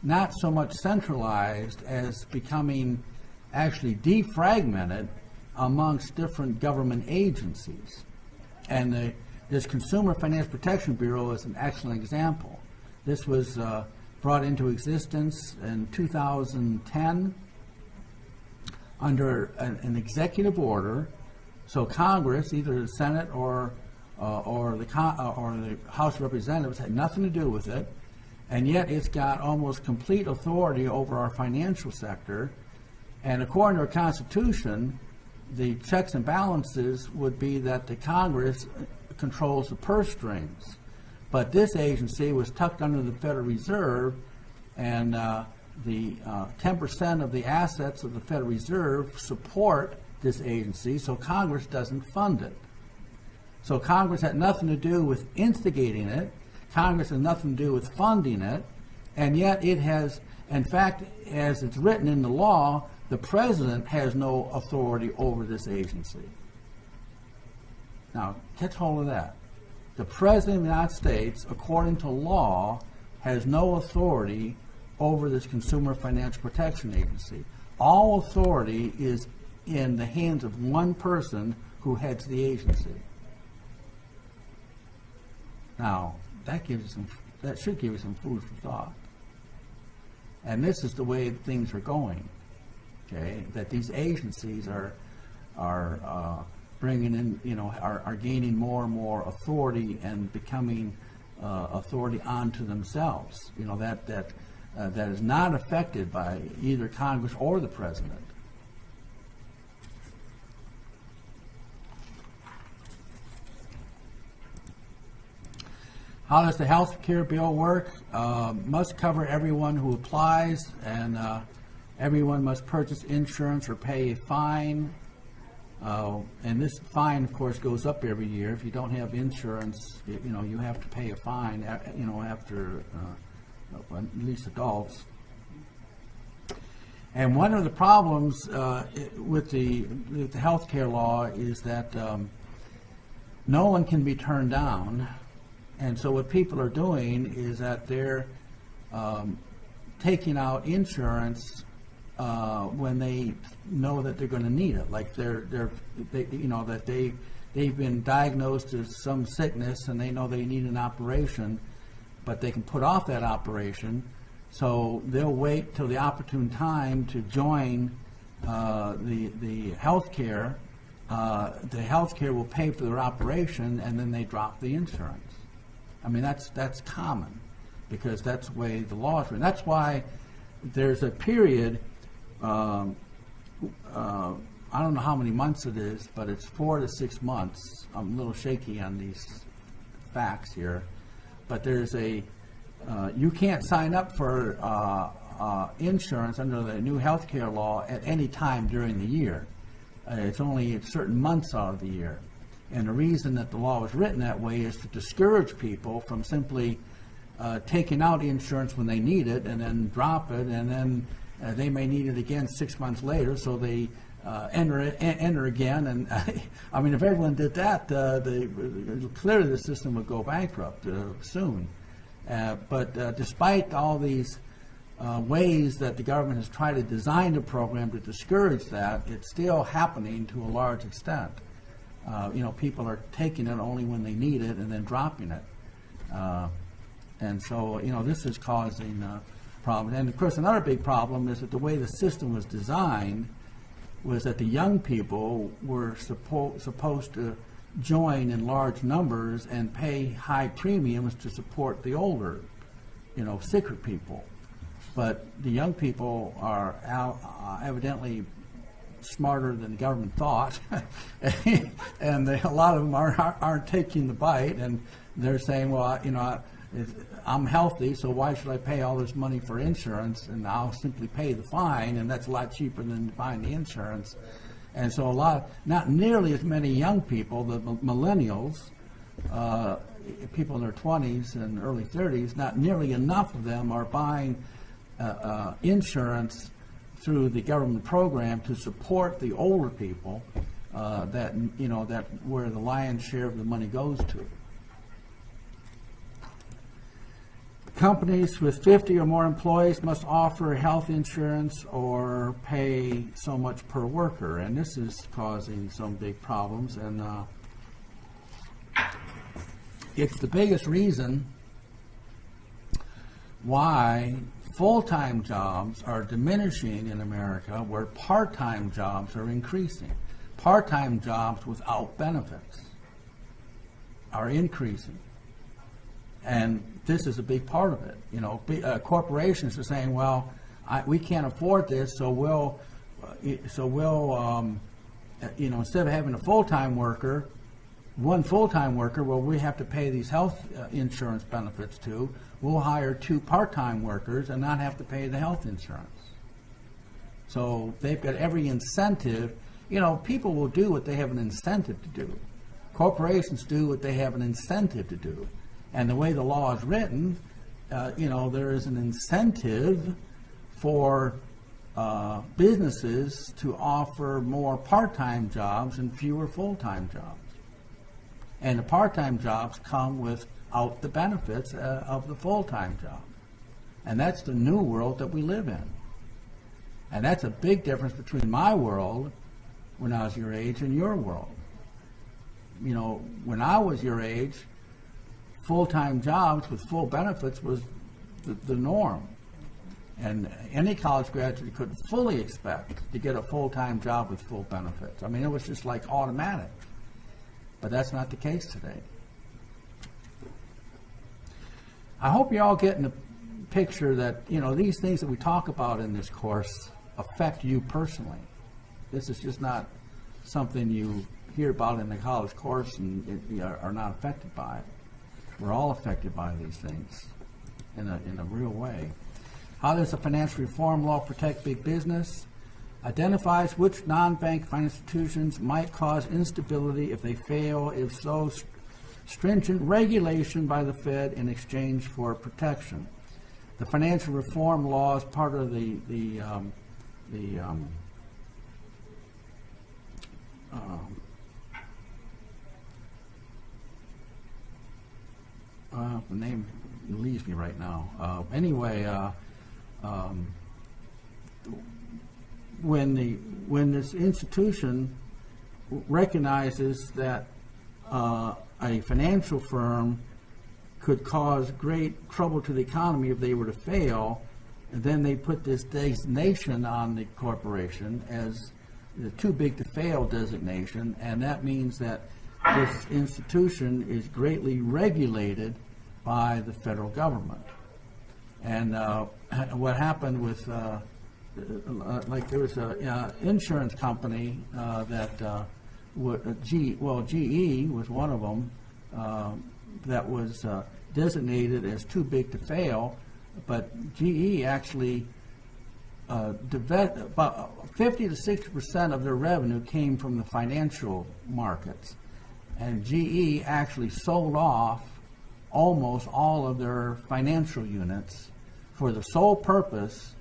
not so much centralized as becoming actually defragmented amongst different government agencies. And this Consumer Finance Protection Bureau is an excellent example. This was brought into existence in 2010 under an executive order. So Congress, either the Senate or the House of Representatives, had nothing to do with it, and yet it's got almost complete authority over our financial sector. And according to our Constitution, the checks and balances would be that the Congress controls the purse strings. But this agency was tucked under the Federal Reserve, and the 10% of the assets of the Federal Reserve support this agency, so Congress doesn't fund it. So Congress had nothing to do with instigating it. Congress has nothing to do with funding it, and yet it has, in fact, as it's written in the law, the president has no authority over this agency. Now, catch hold of that. The president of the United States, according to law, has no authority over this Consumer Financial Protection Agency. All authority is in the hands of one person who heads the agency. Now, that should give you some food for thought. And this is the way things are going. Okay, that these agencies are bringing in, are gaining more and more authority and becoming authority onto themselves. That is not affected by either Congress or the president. How does the health care bill work? Must cover everyone who applies, and everyone must purchase insurance or pay a fine. And this fine, of course, goes up every year. If you don't have insurance, you have to pay a fine, after at least adults. And one of the problems with the health care law is that no one can be turned down. And so what people are doing is that they're taking out insurance when they know that they're going to need it. Like they've been diagnosed with some sickness and they know they need an operation, but they can put off that operation. So they'll wait till the opportune time to join the health care. The health care will pay for their operation, and then they drop the insurance. I mean, that's common, because that's the way the law is written. That's why there's a period, I don't know how many months it is, but it's 4 to 6 months. I'm a little shaky on these facts here, but there's you can't sign up for insurance under the new health care law at any time during the year. It's only at certain months out of the year. And the reason that the law was written that way is to discourage people from simply taking out insurance when they need it and then drop it, and then they may need it again 6 months later, so they enter again. And I mean, if everyone did that, clearly the system would go bankrupt soon. But despite all these ways that the government has tried to design the program to discourage that, it's still happening to a large extent. People are taking it only when they need it and then dropping it. And so, this is causing problems. And of course, another big problem is that the way the system was designed was that the young people were supposed to join in large numbers and pay high premiums to support the older, sicker people. But the young people are evidently smarter than the government thought, and a lot of them aren't taking the bite, and they're saying, well, I'm healthy, so why should I pay all this money for insurance, and I'll simply pay the fine, and that's a lot cheaper than buying the insurance. And so not nearly as many young people, the millennials, people in their 20s and early 30s, not nearly enough of them are buying insurance through the government program to support the older people, that where the lion's share of the money goes to. Companies with 50 or more employees must offer health insurance or pay so much per worker, and this is causing some big problems, and it's the biggest reason why full-time jobs are diminishing in America where part-time jobs are increasing. Part-time jobs without benefits are increasing. And this is a big part of it. You know, corporations are saying, well, we can't afford this, so we'll instead of having a full-time worker, one full-time worker, well, we have to pay these health insurance benefits to. We'll hire 2 part-time workers and not have to pay the health insurance. So they've got every incentive. You know, people will do what they have an incentive to do. Corporations do what they have an incentive to do. And the way the law is written, there is an incentive for businesses to offer more part-time jobs and fewer full-time jobs. And the part-time jobs come without the benefits of the full-time job. And that's the new world that we live in. And that's a big difference between my world when I was your age and your world. You know, when I was your age, full-time jobs with full benefits was the norm. And any college graduate could fully expect to get a full-time job with full benefits. I mean, it was just like automatic. But that's not the case today. I hope you're all getting the picture that, you know, these things that we talk about in this course affect you personally. This is just not something you hear about in the college course and are not affected by it. We're all affected by these things in a real way. How does the financial reform law protect big business? Identifies which non-bank financial institutions might cause instability if they fail, if so, stringent regulation by the Fed in exchange for protection. The financial reform law is part of the name leaves me right now. When this institution recognizes that a financial firm could cause great trouble to the economy if they were to fail, then they put this designation on the corporation as the too big to fail designation, and that means that this institution is greatly regulated by the federal government. And what happened with there was an insurance company GE was one of them that was designated as too big to fail, but GE actually about 50 to 60% of their revenue came from the financial markets, and GE actually sold off almost all of their financial units for the sole purpose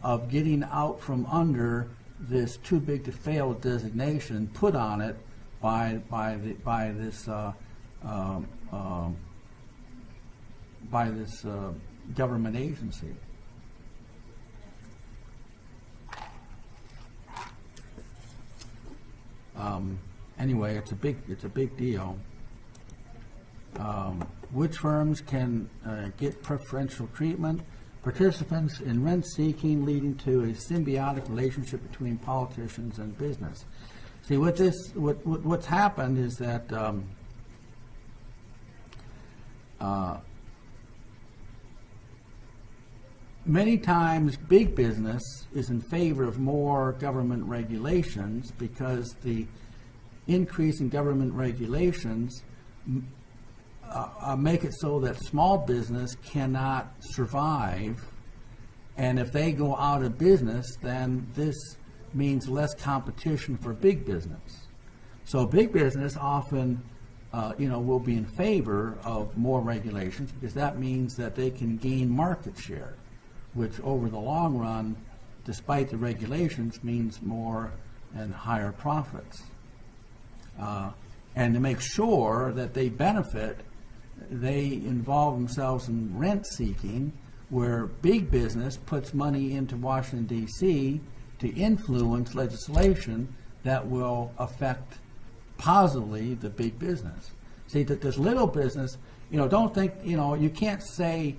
of getting out from under this too big to fail designation put on it by this government agency. Anyway, it's a big deal. Which firms can get preferential treatment? Participants in rent seeking, leading to a symbiotic relationship between politicians and business. See, what's happened is that many times big business is in favor of more government regulations because the increase in government regulations make it so that small business cannot survive, and if they go out of business, then this means less competition for big business. So big business often, will be in favor of more regulations because that means that they can gain market share, which over the long run, despite the regulations, means more and higher profits. And to make sure that they benefit, they involve themselves in rent seeking, where big business puts money into Washington, D.C. to influence legislation that will affect positively the big business. See, that this little business, don't think, you can't say,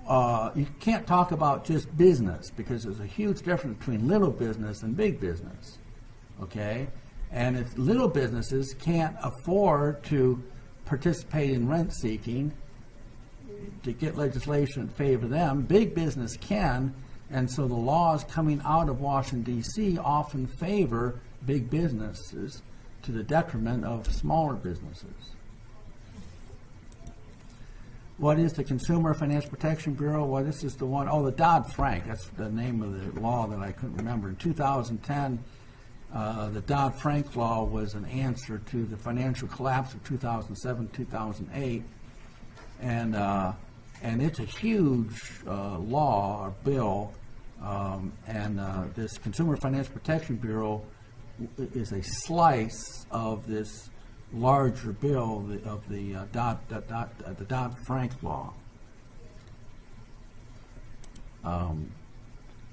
you can't talk about just business, because there's a huge difference between little business and big business, okay? And if little businesses can't afford to participate in rent seeking to get legislation in favor of them, big business can, and so the laws coming out of Washington, D.C. often favor big businesses to the detriment of smaller businesses. What is the Consumer Financial Protection Bureau? Well, this is the one, the Dodd-Frank, that's the name of the law that I couldn't remember. In 2010, the Dodd-Frank law was an answer to the financial collapse of 2007, 2008. And it's a huge law or bill, and this Consumer Financial Protection Bureau is a slice of this larger bill of the Dodd-Frank law.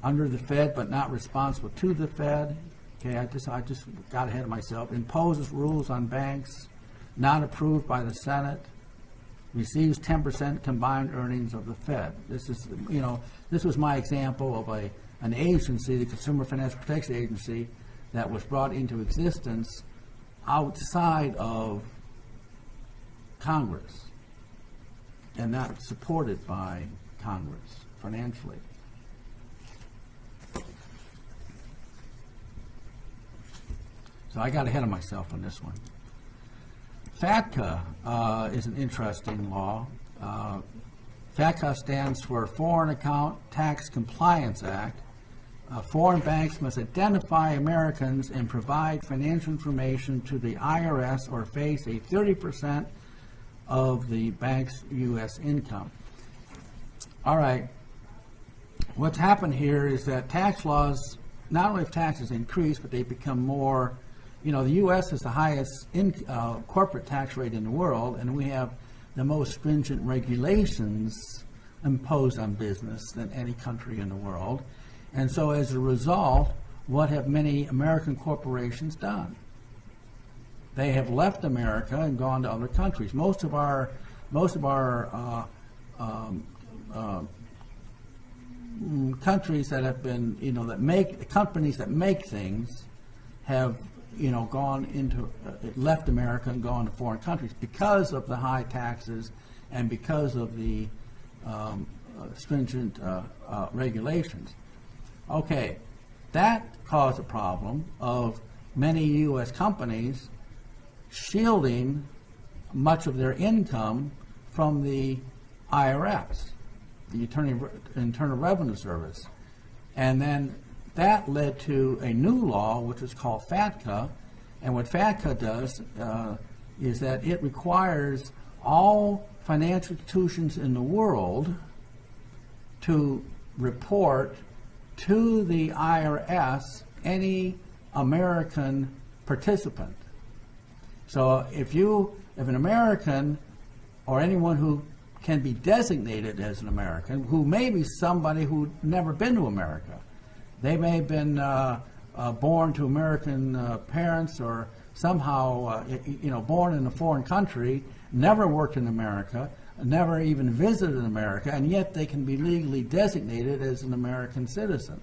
Under the Fed, but not responsible to the Fed. Okay, I just got ahead of myself. Imposes rules on banks, not approved by the Senate. Receives 10% combined earnings of the Fed. This is, this was my example of an agency, the Consumer Financial Protection Agency, that was brought into existence outside of Congress and not supported by Congress financially. So I got ahead of myself on this one. FATCA is an interesting law. FATCA stands for Foreign Account Tax Compliance Act. Foreign banks must identify Americans and provide financial information to the IRS or face a 30% of the bank's U.S. income. All right. What's happened here is that tax laws, not only have taxes increased, but they become more, the U.S. is the highest corporate tax rate in the world, and we have the most stringent regulations imposed on business than any country in the world. And so as a result, what have many American corporations done? They have left America and gone to other countries. Most of our countries that have been, that make companies that make things have, gone into left America and gone to foreign countries because of the high taxes and because of the stringent regulations. Okay, that caused a problem of many U.S. companies shielding much of their income from the IRS, the Internal Revenue Service. And then that led to a new law, which is called FATCA. And what FATCA does is that it requires all financial institutions in the world to report to the IRS any American participant. So if an American or anyone who can be designated as an American, who may be somebody who'd never been to America, they may have been born to American parents or somehow born in a foreign country, never worked in America, never even visited America, and yet they can be legally designated as an American citizen.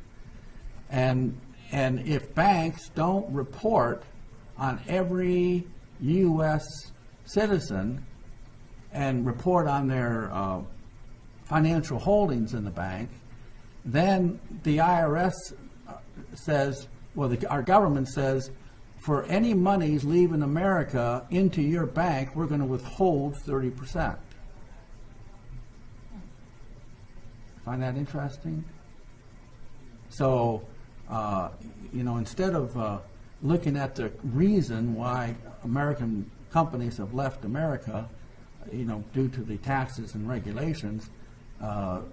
And if banks don't report on every U.S. citizen and report on their financial holdings in the bank, then the IRS says, our government says, for any monies leaving America into your bank, we're going to withhold 30%. Find that interesting? So, instead of looking at the reason why American companies have left America, due to the taxes and regulations,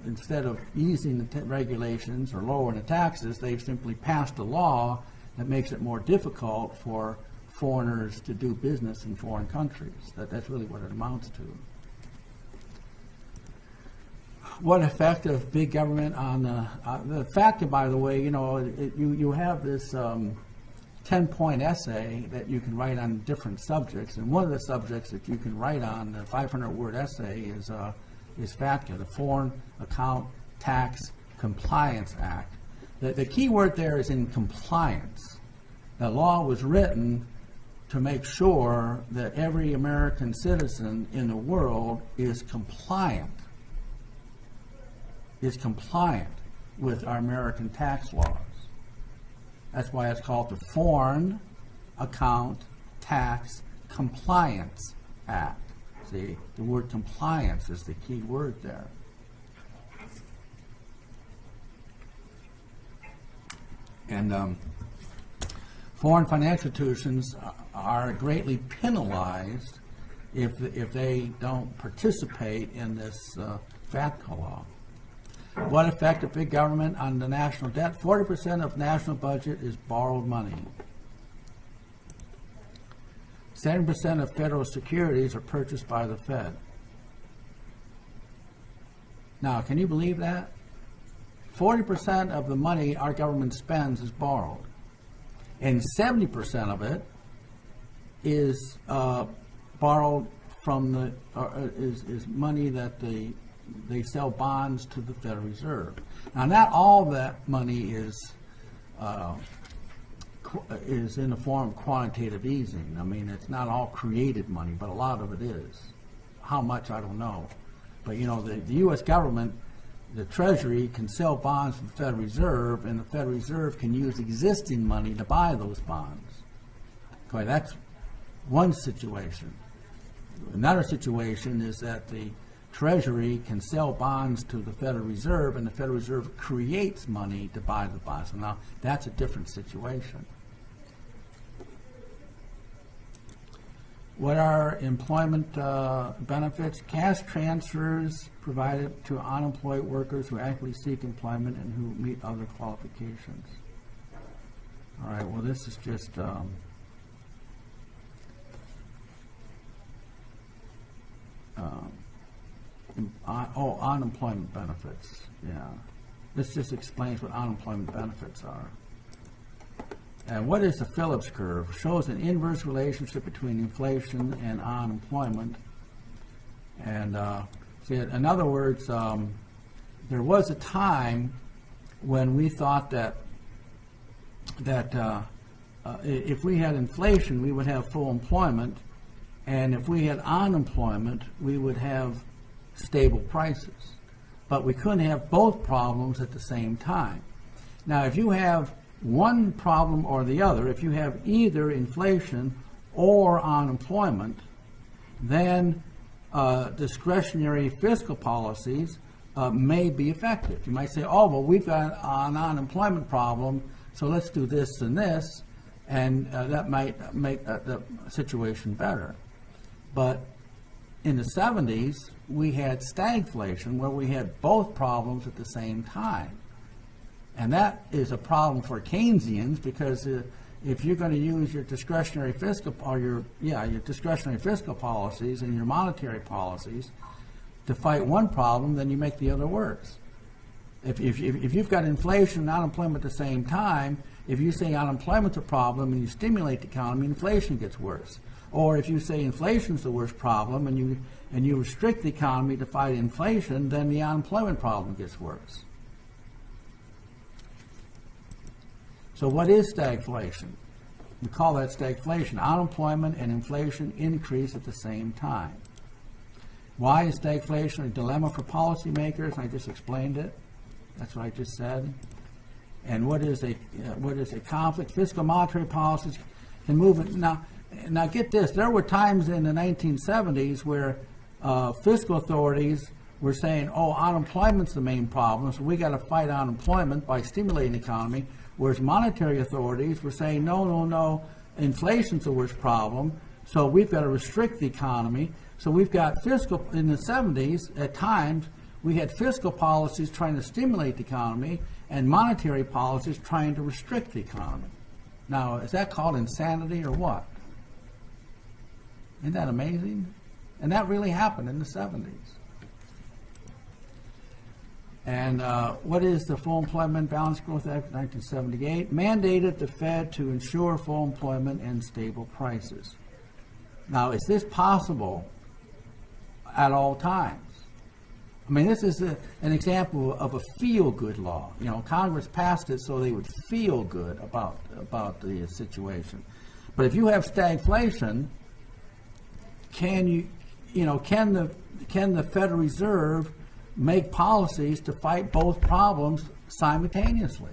instead of easing the regulations or lowering the taxes, they've simply passed a law that makes it more difficult for foreigners to do business in foreign countries. That's really what it amounts to. what effect of big government on the factor, by the way, you have this 10-point essay that you can write on different subjects, and one of the subjects that you can write on, the 500-word essay, is FATCA, the Foreign Account Tax Compliance Act. The key word there is in compliance. The law was written to make sure that every American citizen in the world is compliant with our American tax laws. That's why it's called the Foreign Account Tax Compliance Act. See, the word compliance is the key word there. And foreign financial institutions are greatly penalized if they don't participate in this FATCA law. What effect of big government on the national debt? 40% of national budget is borrowed money. 7% of federal securities are purchased by the Fed. Now, can you believe that? 40% of the money our government spends is borrowed, and 70% of it is borrowed from is money that they sell bonds to the Federal Reserve. Now, not all that money is in the form of quantitative easing. I mean, it's not all created money, but a lot of it is. How much, I don't know. But, the U.S. government, the Treasury, can sell bonds to the Federal Reserve, and the Federal Reserve can use existing money to buy those bonds. Okay, that's one situation. Another situation is that the Treasury can sell bonds to the Federal Reserve, and the Federal Reserve creates money to buy the bonds. So now, that's a different situation. What are employment benefits? Cash transfers provided to unemployed workers who actively seek employment and who meet other qualifications. All right, well, this is just unemployment benefits. Yeah. This just explains what unemployment benefits are. And what is the Phillips curve? Shows an inverse relationship between inflation and unemployment. And in other words, there was a time when we thought that if we had inflation, we would have full employment, and if we had unemployment, we would have stable prices. But we couldn't have both problems at the same time. Now, if you have one problem or the other, if you have either inflation or unemployment, then discretionary fiscal policies may be effective. You might say, oh, well, we've got an unemployment problem, so let's do this and this, and that might make the situation better. But in the 70s, we had stagflation, where we had both problems at the same time. And that is a problem for Keynesians, because if you're going to use your discretionary fiscal discretionary fiscal policies and your monetary policies to fight one problem, then you make the other worse. If you've got inflation and unemployment at the same time, if you say unemployment's a problem and you stimulate the economy, inflation gets worse. Or if you say inflation's the worst problem and you restrict the economy to fight inflation, then the unemployment problem gets worse. So what is stagflation? We call that stagflation. Unemployment and inflation increase at the same time. Why is stagflation a dilemma for policymakers? I just explained it. That's what I just said. And what is a conflict? Fiscal monetary policies can move it. Now get this. There were times in the 1970s where fiscal authorities were saying, oh, unemployment's the main problem, so we got to fight unemployment by stimulating the economy. Whereas monetary authorities were saying, no, inflation's the worst problem, so we've got to restrict the economy. So we've got fiscal, in the 70s, at times, we had fiscal policies trying to stimulate the economy and monetary policies trying to restrict the economy. Now, is that called insanity or what? Isn't that amazing? And that really happened in the 70s. And what is the Full Employment Balance Growth Act of 1978? Mandated the Fed to ensure full employment and stable prices. Now, is this possible at all times? I mean, this is an example of a feel-good law. You know, Congress passed it so they would feel good about the situation. But if you have stagflation, can the Federal Reserve make policies to fight both problems simultaneously?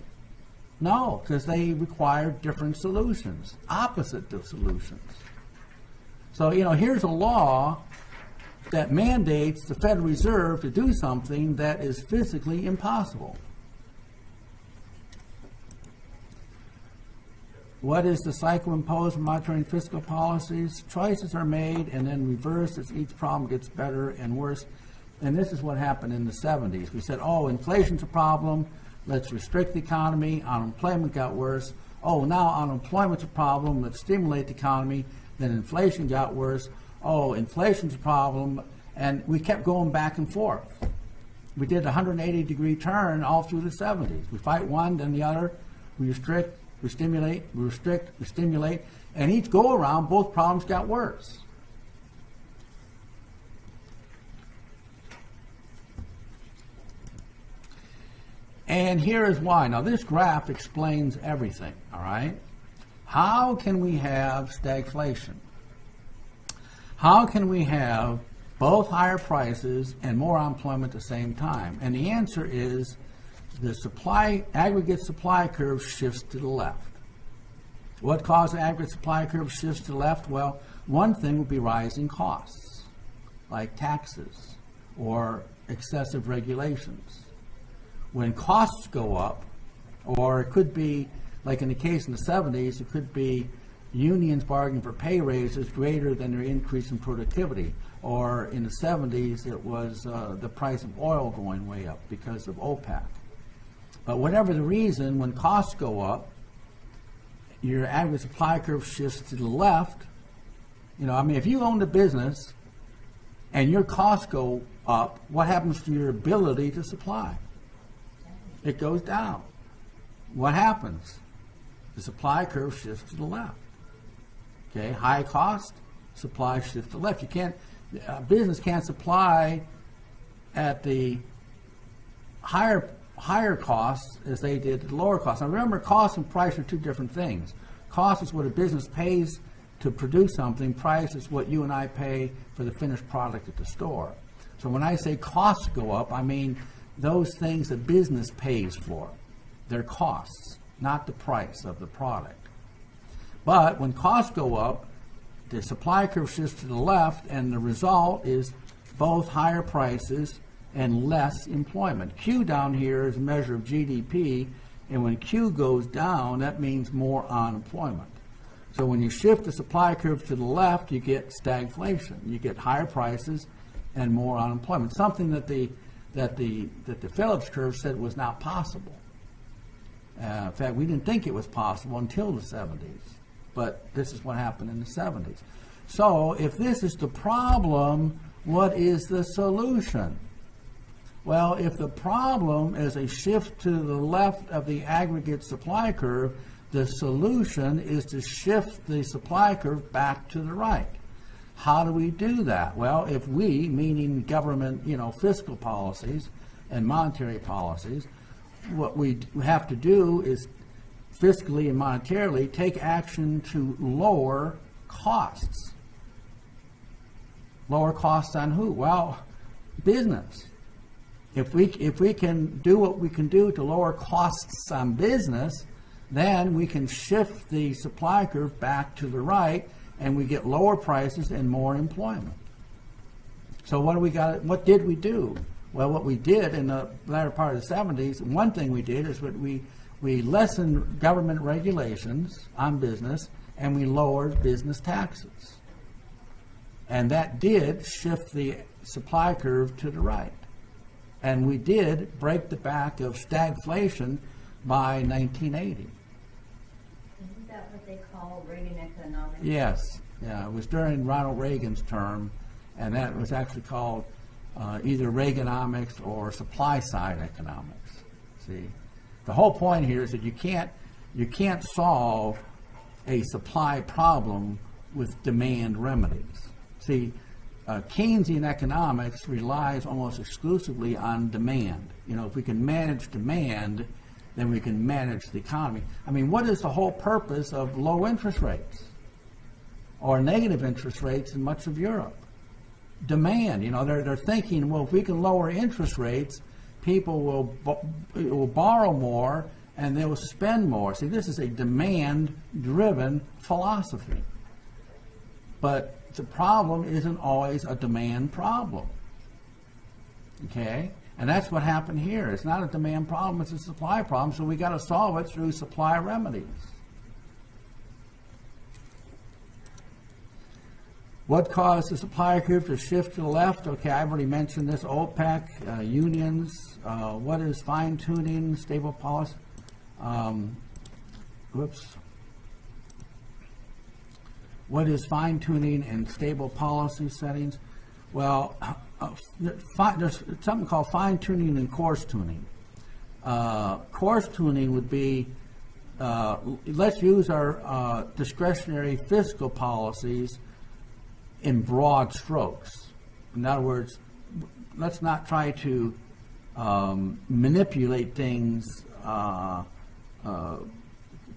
No, because they require different solutions, opposite the solutions. So, here's a law that mandates the Federal Reserve to do something that is physically impossible. What is the cycle imposed on monetary and fiscal policies? Choices are made and then reversed as each problem gets better and worse. And this is what happened in the 70s. We said, inflation's a problem. Let's restrict the economy. Unemployment got worse. Now unemployment's a problem. Let's stimulate the economy. Then inflation got worse. Inflation's a problem. And we kept going back and forth. We did a 180-degree turn all through the 70s. We fight one, then the other. We restrict, we stimulate, we restrict, we stimulate. And each go-around, both problems got worse. And here is why. Now, this graph explains everything, all right? How can we have stagflation? How can we have both higher prices and more unemployment at the same time? And the answer is the aggregate supply curve shifts to the left. What causes the aggregate supply curve shifts to the left? Well, one thing would be rising costs, like taxes or excessive regulations. When costs go up, or it could be, like in the case in the 70s, it could be unions bargaining for pay raises greater than their increase in productivity. Or in the 70s, it was the price of oil going way up because of OPEC. But whatever the reason, when costs go up, your average supply curve shifts to the left. If you own a business and your costs go up, what happens to your ability to supply? It goes down. What happens? The supply curve shifts to the left. Okay, high cost, supply shifts to the left. Business can't supply at the higher costs as they did at the lower costs. Now remember, cost and price are two different things. Cost is what a business pays to produce something. Price is what you and I pay for the finished product at the store. So when I say costs go up, I mean those things that business pays for. They're costs, not the price of the product. But when costs go up, the supply curve shifts to the left, and the result is both higher prices and less employment. Q down here is a measure of GDP, and when Q goes down, that means more unemployment. So when you shift the supply curve to the left, you get stagflation. You get higher prices and more unemployment. Something that the Phillips curve said was not possible. In fact, we didn't think it was possible until the 70s. But this is what happened in the 70s. So if this is the problem, what is the solution? Well, if the problem is a shift to the left of the aggregate supply curve, the solution is to shift the supply curve back to the right. How do we do that? Well, if we, meaning government, fiscal policies and monetary policies, what we have to do is fiscally and monetarily take action to lower costs. Lower costs on who? Well, business. If we can do what we can do to lower costs on business, then we can shift the supply curve back to the right, and we get lower prices and more employment. So what did we do? Well, what we did in the latter part of the 70s, one thing we did is we lessened government regulations on business, and we lowered business taxes. And that did shift the supply curve to the right. And we did break the back of stagflation by 1980. Isn't that what they call Reagan economics? Yes. Yeah, it was during Ronald Reagan's term, and that was actually called either Reaganomics or supply side economics. See, the whole point here is that you can't solve a supply problem with demand remedies. See, Keynesian economics relies almost exclusively on demand. If we can manage demand, then we can manage the economy. I mean, what is the whole purpose of low interest rates or negative interest rates in much of Europe? Demand. They're thinking, well, if we can lower interest rates, people will borrow more and they will spend more. See, this is a demand-driven philosophy. But the problem isn't always a demand problem. Okay? And that's what happened here. It's not a demand problem, it's a supply problem, so we got to solve it through supply remedies. What caused the supply curve to shift to the left? Okay, I've already mentioned this. OPEC, unions. What is fine-tuning, stable policy? What is fine-tuning and stable policy settings? Well, there's something called fine-tuning and course tuning. Course tuning would be, let's use our discretionary fiscal policies in broad strokes. In other words, let's not try to manipulate things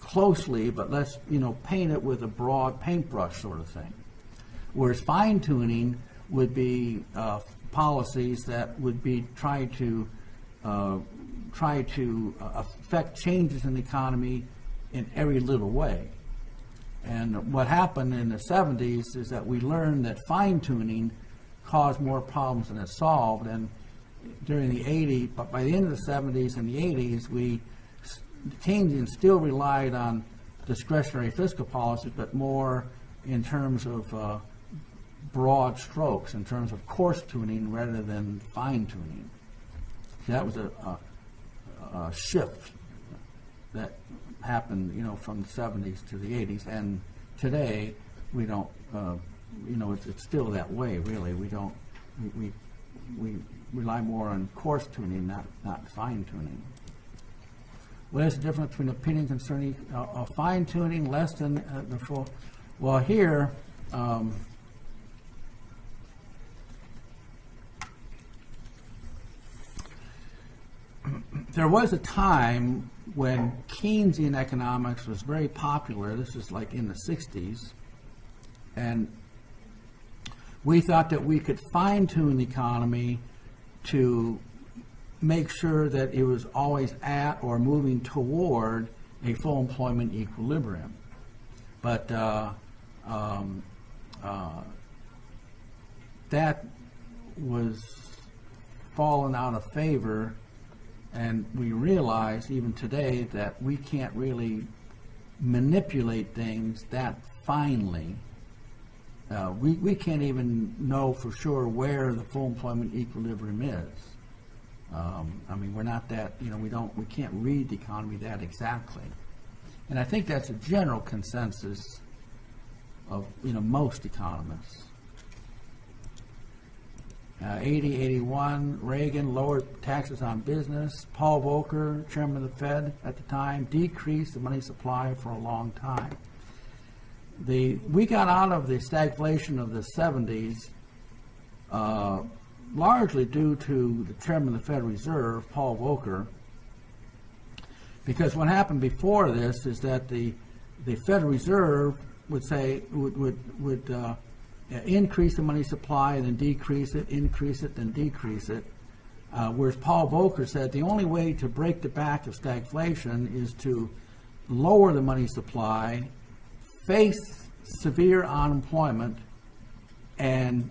closely, but let's paint it with a broad paintbrush sort of thing. Whereas fine-tuning would be policies that would be try to affect changes in the economy in every little way. And what happened in the 70s is that we learned that fine-tuning caused more problems than it solved. And during the 80s, but by the end of the 70s and the 80s, Keynesians still relied on discretionary fiscal policies, but more in terms of broad strokes, in terms of course tuning rather than fine tuning. That was a shift that happened, from the 70s to the 80s, and today we don't, it's still that way. Really, we rely more on course tuning, not fine tuning. What is the difference between opinion concerning fine tuning less than the full? Well, here. There was a time when Keynesian economics was very popular. This is like in the 60s. And we thought that we could fine-tune the economy to make sure that it was always at or moving toward a full employment equilibrium. But that was fallen out of favor. And we realize even today that we can't really manipulate things that finely. We can't even know for sure where the full employment equilibrium is. We're not that, we can't read the economy that exactly. And I think that's a general consensus of, most economists. 80, 81, Reagan lowered taxes on business. Paul Volcker, chairman of the Fed at the time, decreased the money supply for a long time. We got out of the stagflation of the 70s largely due to the chairman of the Federal Reserve, Paul Volcker, because what happened before this is that the Federal Reserve would say, would increase the money supply and then decrease it, increase it, then decrease it. Whereas Paul Volcker said the only way to break the back of stagflation is to lower the money supply, face severe unemployment, and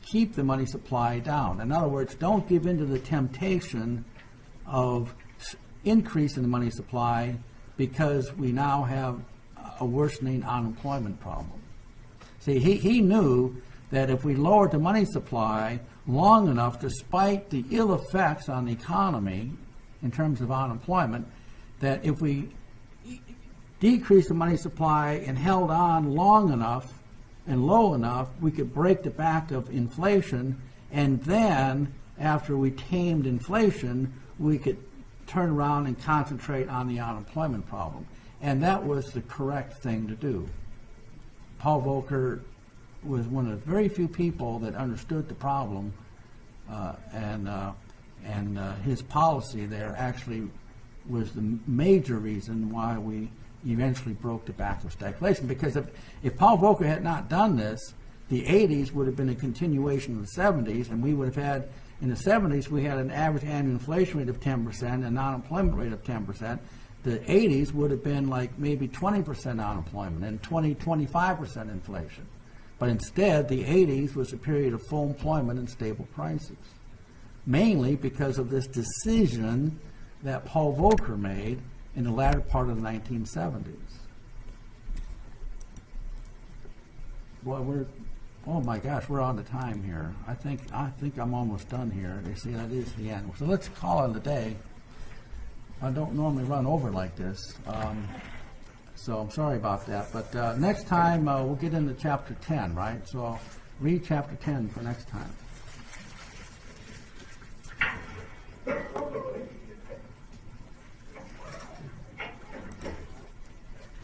keep the money supply down. In other words, don't give in to the temptation of increasing the money supply because we now have a worsening unemployment problem. See, he knew that if we lowered the money supply long enough, despite the ill effects on the economy in terms of unemployment, that if we decreased the money supply and held on long enough, and low enough, we could break the back of inflation, and then after we tamed inflation, we could turn around and concentrate on the unemployment problem. And that was the correct thing to do. Paul Volcker was one of the very few people that understood the problem, and his policy there actually was the major reason why we eventually broke the back of stagflation. Because if Paul Volcker had not done this, the 80s would have been a continuation of the 70s, and we would have had, in the 70s, we had an average annual inflation rate of 10% and an unemployment rate of 10%. The 80s would have been like maybe 20% unemployment and 25% inflation. But instead, the 80s was a period of full employment and stable prices, mainly because of this decision that Paul Volcker made in the latter part of the 1970s. Boy, oh my gosh, we're on the time here. I think I'm almost done here. You see, that is the end. So let's call it a day. I don't normally run over like this, so I'm sorry about that. But next time we'll get into chapter 10, right? So I'll read chapter 10 for next time.